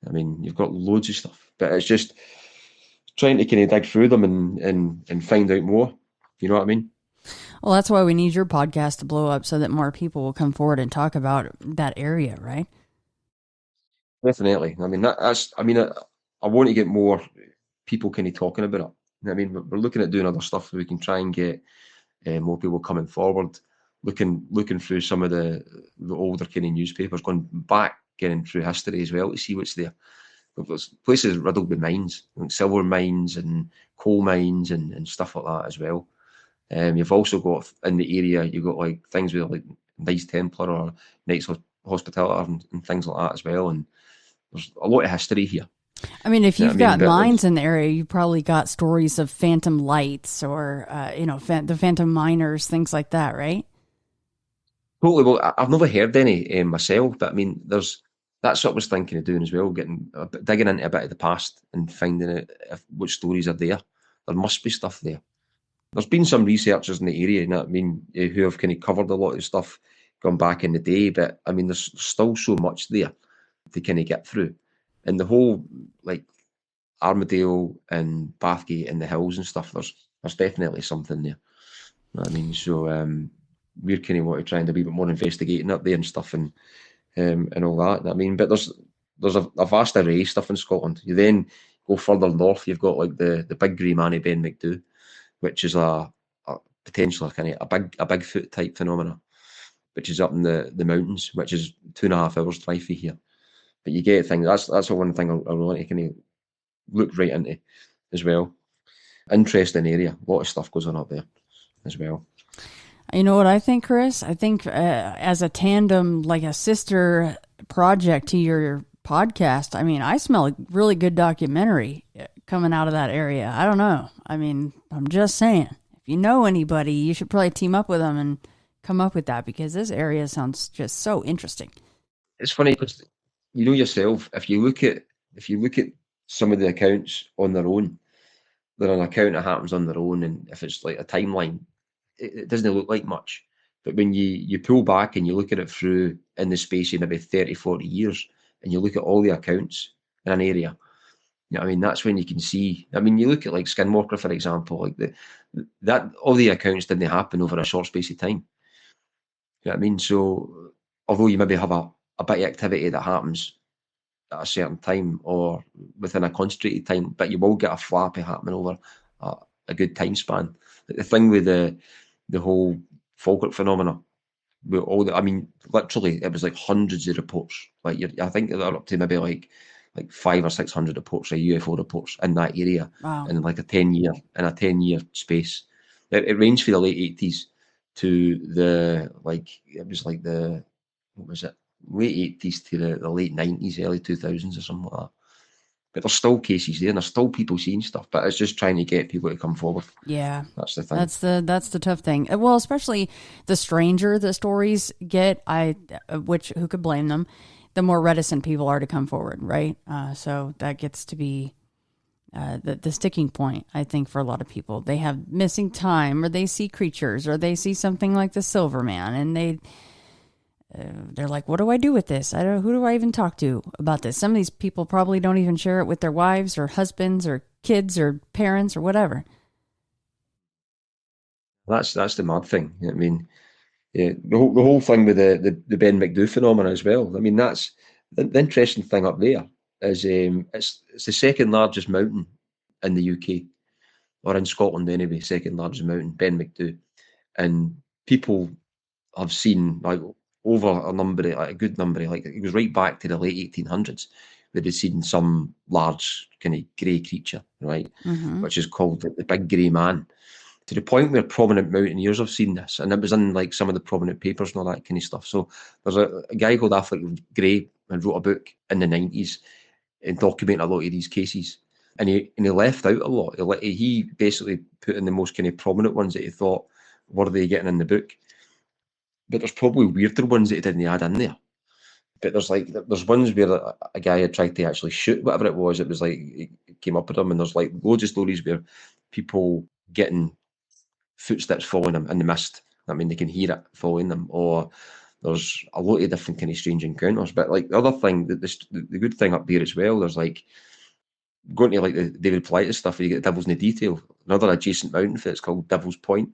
I mean, you've got loads of stuff, but it's just trying to kind of dig through them and find out more. You know what I mean? Well, that's why we need your podcast to blow up so that more people will come forward and talk about that area, right? Definitely. I mean, I want to get more people kind of talking about it. I mean, we're looking at doing other stuff so we can try and get more people coming forward, looking through some of the older kind of newspapers, going back, getting through history as well to see what's there. There's places riddled with mines, like silver mines and coal mines and stuff like that as well. You've also got in the area, you've got like things with like Knights Templar or Knights Hospitaller and things like that as well. And there's a lot of history here. I mean, if you've got mines in the area, you probably got stories of phantom lights or, the phantom miners, things like that, right? Totally. Well, I've never heard any myself, but I mean, that's what I was thinking of doing as well, digging into a bit of the past and finding out what stories are there. There must be stuff there. There's been some researchers in the area, you know what I mean, who have kind of covered a lot of stuff gone back in the day, but I mean, there's still so much there to kind of get through. And the whole, like, Armadale and Bathgate and the hills and stuff, there's definitely something there. You know what I mean? So we're kind of want to try and do a wee bit more investigating up there and stuff and all that. You know what I mean? But there's a vast array of stuff in Scotland. You then go further north, you've got like the big grey manny Ben McDoo, which is a potentially kind of a Bigfoot type phenomena, which is up in the mountains, which is 2.5 hours drive from here. But you get things. That's the one thing I want to kind of look right into as well. Interesting area. A lot of stuff goes on up there as well. You know what I think, Chris? I think as a tandem, like a sister project to your podcast, I mean, I smell a really good documentary coming out of that area. I don't know. I mean, I'm just saying, if you know anybody, you should probably team up with them and come up with that, because this area sounds just so interesting. It's funny because you know yourself, if you look at some of the accounts on their own, they're an account that happens on their own, and if it's like a timeline, it doesn't look like much. But when you pull back and you look at it through in the space of maybe 30, 40 years, and you look at all the accounts in an area, you know what I mean, that's when you can see. I mean, you look at like Skinwalker, for example, like that all the accounts didn't happen over a short space of time. You know what I mean? So although you maybe have a bit of activity that happens at a certain time or within a concentrated time, but you will get a flappy happening over a good time span. The thing with the whole Falkirk phenomena, with all I mean, literally, it was like hundreds of reports. Like I think they're up to maybe like 500 or 600 reports, or UFO reports in that area. Wow. In like a 10-year space. It ranged from the late 80s to the late 80s to the late 90s, early 2000s or something like that. But there's still cases there, and there's still people seeing stuff. But it's just trying to get people to come forward. Yeah, that's the thing. That's the tough thing. Well, especially the stranger the stories get, which who could blame them? The more reticent people are to come forward, right? So that gets to be the sticking point, I think, for a lot of people. They have missing time, or they see creatures, or they see something like the Silver Man, and they're like, what do I do with this? Who do I even talk to about this? Some of these people probably don't even share it with their wives or husbands or kids or parents or whatever. That's the mad thing. I mean, yeah, the whole thing with the Ben McDo phenomenon as well. I mean, that's the interesting thing up there is it's the second largest mountain in the UK, or in Scotland anyway, second largest mountain, Ben McDo. And people have seen like over a good number, like it goes right back to the late 1800s, where they'd seen some large kind of grey creature, right, which is called the Big Grey Man. To the point where prominent mountaineers have seen this, and it was in like some of the prominent papers and all that kind of stuff. So there's a guy called Affleck Gray and wrote a book in the 90s and documented a lot of these cases. And he left out a lot. He basically put in the most kind of prominent ones that he thought were they getting in the book. But there's probably weirder ones that he didn't add in there. But there's ones where a guy had tried to actually shoot whatever it was. It was like it came up with him, and there's like loads of stories where people getting footsteps following them in the mist. I mean, they can hear it following them, or there's a lot of different kind of strange encounters. But like the other thing, the good thing up there as well, there's like going to like the David Politis stuff where you get Devils in the Detail. Another adjacent mountain for it's called Devil's Point.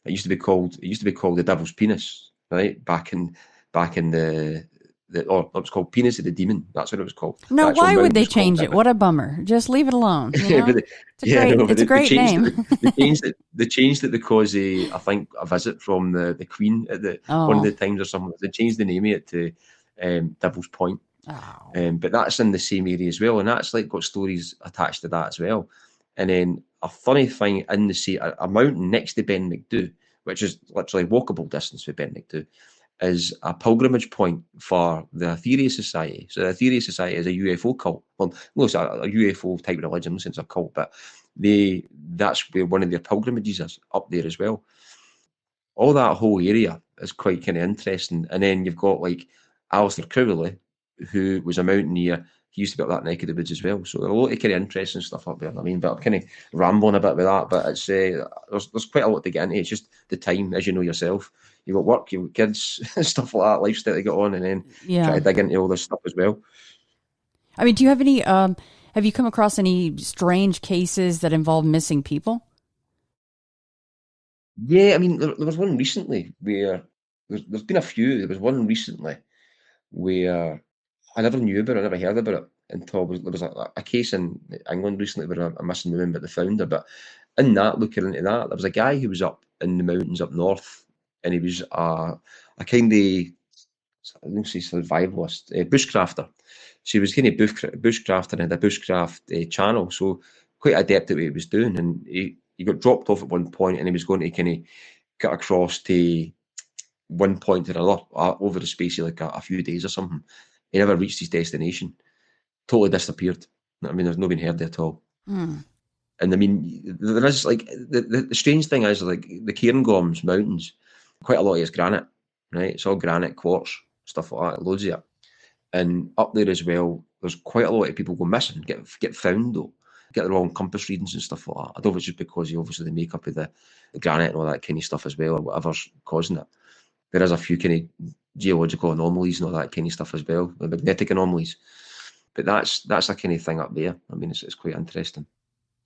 It used to be called the Devil's Penis, right? Back in the it was called Penis of the Demon. That's what it was called. No, why would they change it? What a bummer. Just leave it alone. You know? It's a great name. They changed it because I think a visit from the Queen at one of the times or something. They changed the name of it to Devil's Point. Oh. But that's in the same area as well, and that's like got stories attached to that as well. And then a funny thing in the sea, a mountain next to Ben McDo, which is literally walkable distance for Ben McDo, is a pilgrimage point for the Aetherius Society. So the Aetherius Society is a UFO cult. Well, no, it's a UFO type religion, since a cult, but that's where one of their pilgrimages is, up there as well. All that whole area is quite kind of interesting. And then you've got like Alistair Crowley, who was a mountaineer. He used to be up that neck of the woods as well. So there are a lot of kind of interesting stuff up there. I mean, but I'm kind of rambling a bit with that. But it's there's quite a lot to get into. It's just the time, as you know yourself. You've got work, you've got kids, stuff like that, lifestyle to get on, and then try to dig into all this stuff as well. I mean, do you have any? Have you come across any strange cases that involve missing people? Yeah, I mean, there was one recently where there's been a few. There was one recently where I never knew about it, I never heard about it until there was a case in England recently where a missing woman, but they found her. But in that, looking into that, there was a guy who was up in the mountains up north, and he was a kind of, I don't say survivalist, bushcrafter. So he was kind of bushcrafter and had a bushcraft channel, so quite adept at what he was doing. And he got dropped off at one point, and he was going to kind of get across to one point to another over the space of like a few days or something. He never reached his destination. Totally disappeared. I mean, there's no been heard at all. And I mean, there is like the strange thing is like the Cairngorms Mountains. Quite a lot of it's granite, right? It's all granite, quartz, stuff like that. Loads of it. And up there as well, there's quite a lot of people go missing, get found though, get the wrong compass readings and stuff like that. I don't know if it's just because obviously the makeup of the granite and all that kind of stuff as well, or whatever's causing it. There is a few kind of geological anomalies and all that kind of stuff as well, the magnetic anomalies. But that's a kind of thing up there. I mean, it's quite interesting.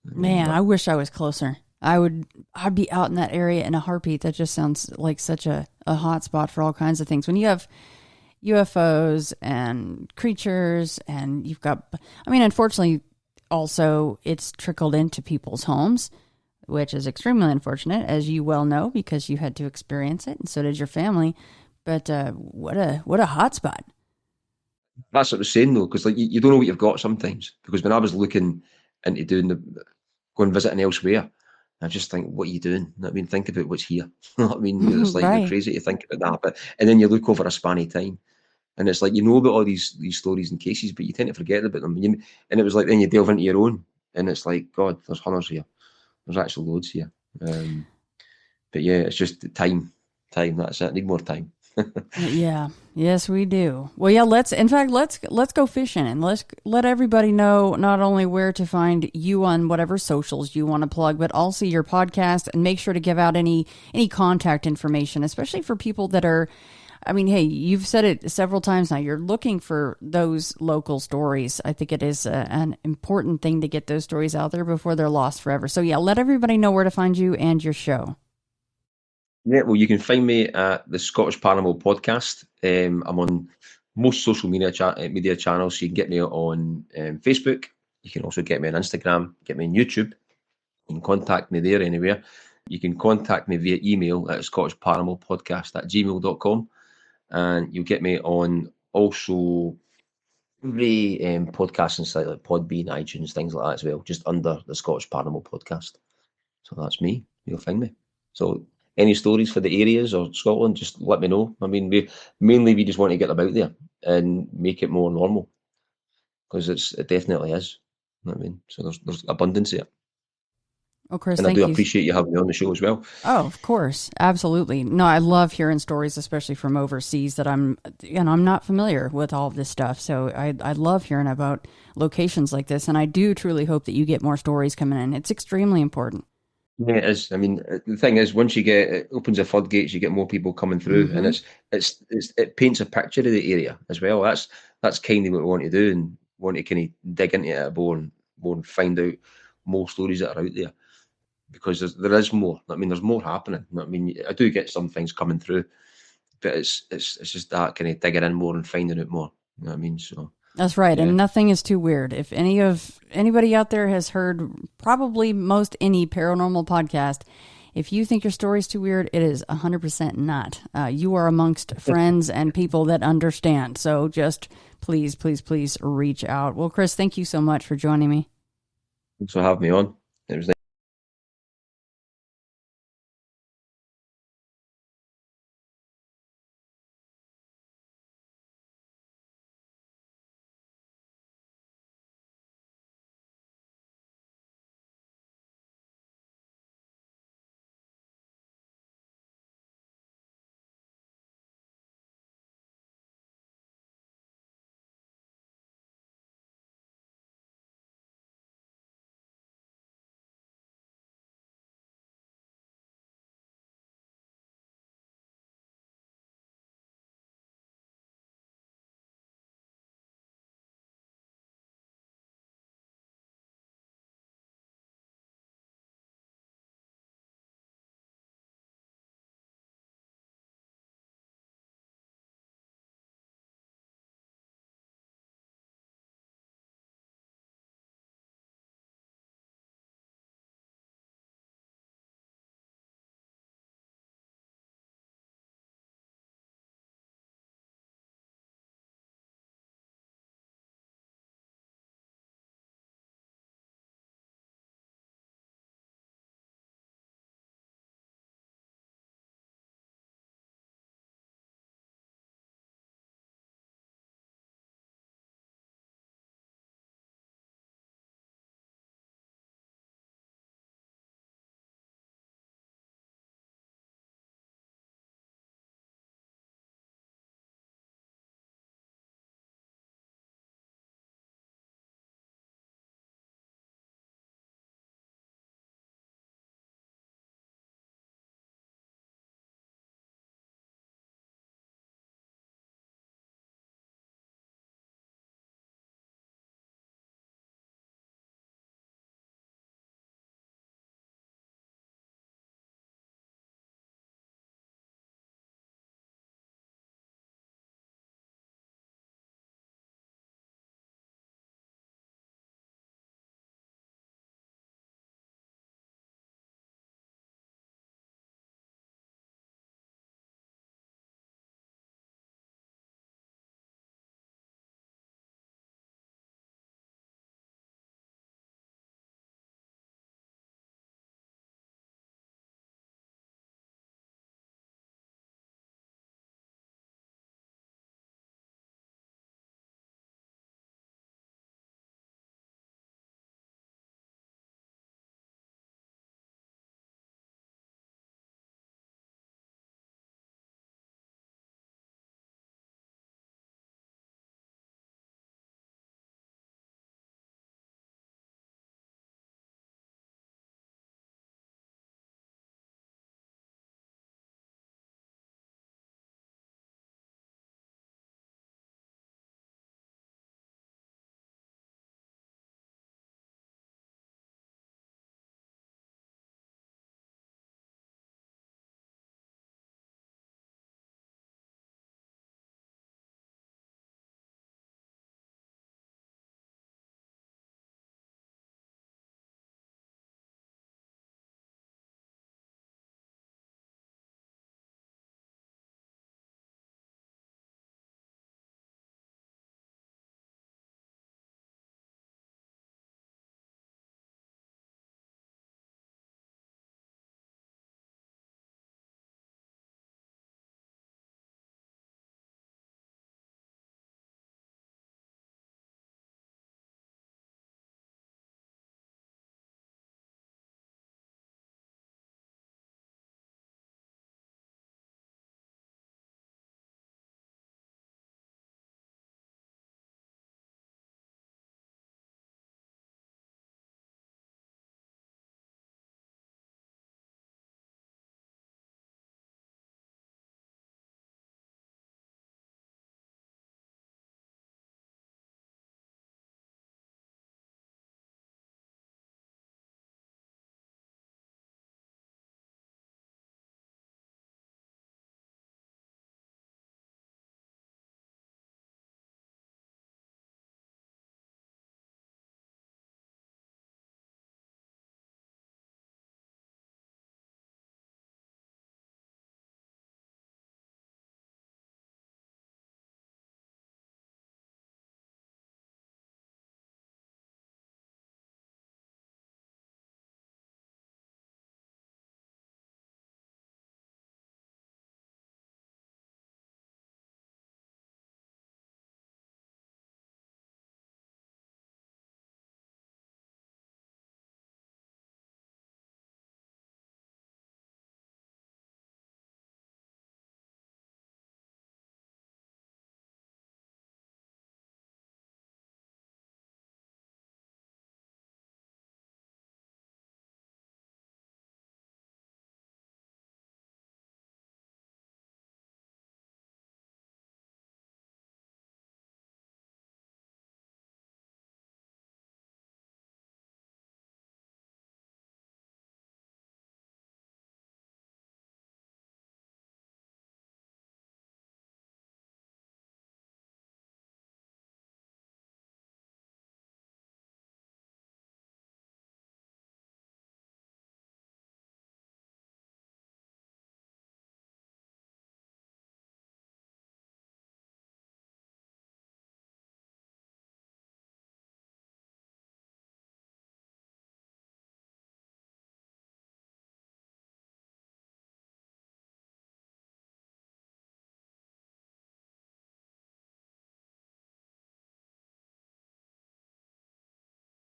Man, I wish I was closer. I'd be out in that area in a heartbeat. That just sounds like such a hot spot for all kinds of things. When you have UFOs and creatures, and you've got, I mean, unfortunately, also it's trickled into people's homes, which is extremely unfortunate, as you well know, because you had to experience it, and so did your family. But what a hot spot. That's what I was saying though, because like you don't know what you've got sometimes. Because when I was looking into going visiting elsewhere, I just think, what are you doing? I mean, think about what's here. I mean, it's like Right. You're crazy to think about that. And then you look over a span of time, And it's like, you know about all these stories and cases, but you tend to forget about them. And it was like, then you delve into your own, and it's like, God, there's hundreds here. There's actually loads here. But yeah, it's just time. That's it. I need more time. Yeah. Yes, we do. Well, yeah, let's go fishing, and let's let everybody know not only where to find you on whatever socials you want to plug, but also your podcast, and make sure to give out any contact information, especially for people that are, I mean, hey, you've said it several times now. You're looking for those local stories. I think it is an important thing to get those stories out there before they're lost forever. So yeah, let everybody know where to find you and your show. Yeah, well, you can find me at the Scottish Paranormal Podcast. I'm on most social media channels. So you can get me on Facebook. You can also get me on Instagram, get me on YouTube. You can contact me there anywhere. You can contact me via email at scottishparanormalpodcast@gmail.com. And you'll get me on also every podcasting site like Podbean, iTunes, things like that as well, just under the Scottish Paranormal Podcast. So that's me. You'll find me. So any stories for the areas or Scotland, just let me know. I mean, we just want to get them out there and make it more normal, because it definitely is. You know what I mean? So there's abundance here. Oh, Chris, and thank I you. do appreciate you having me on the show as well. Oh, of course. Absolutely. No, I love hearing stories, especially from overseas, that I'm not familiar with all of this stuff. So I love hearing about locations like this. And I do truly hope that you get more stories coming in. It's extremely important. Yeah, it is. I mean, the thing is, once it opens the floodgates, you get more people coming through, and it paints a picture of the area as well. That's kind of what we want to do, and want to kind of dig into it more and find out more stories that are out there, because there is more. I mean, there's more happening. I mean, I do get some things coming through, but it's just that kind of digging in more and finding out more. You know what I mean? So. That's right. Yeah. And nothing is too weird. If anybody out there has heard probably most any paranormal podcast, if you think your story's too weird, it is 100% not. You are amongst friends and people that understand. So just please, please, please reach out. Well, Chris, thank you so much for joining me. Thanks for having me on. It was nice.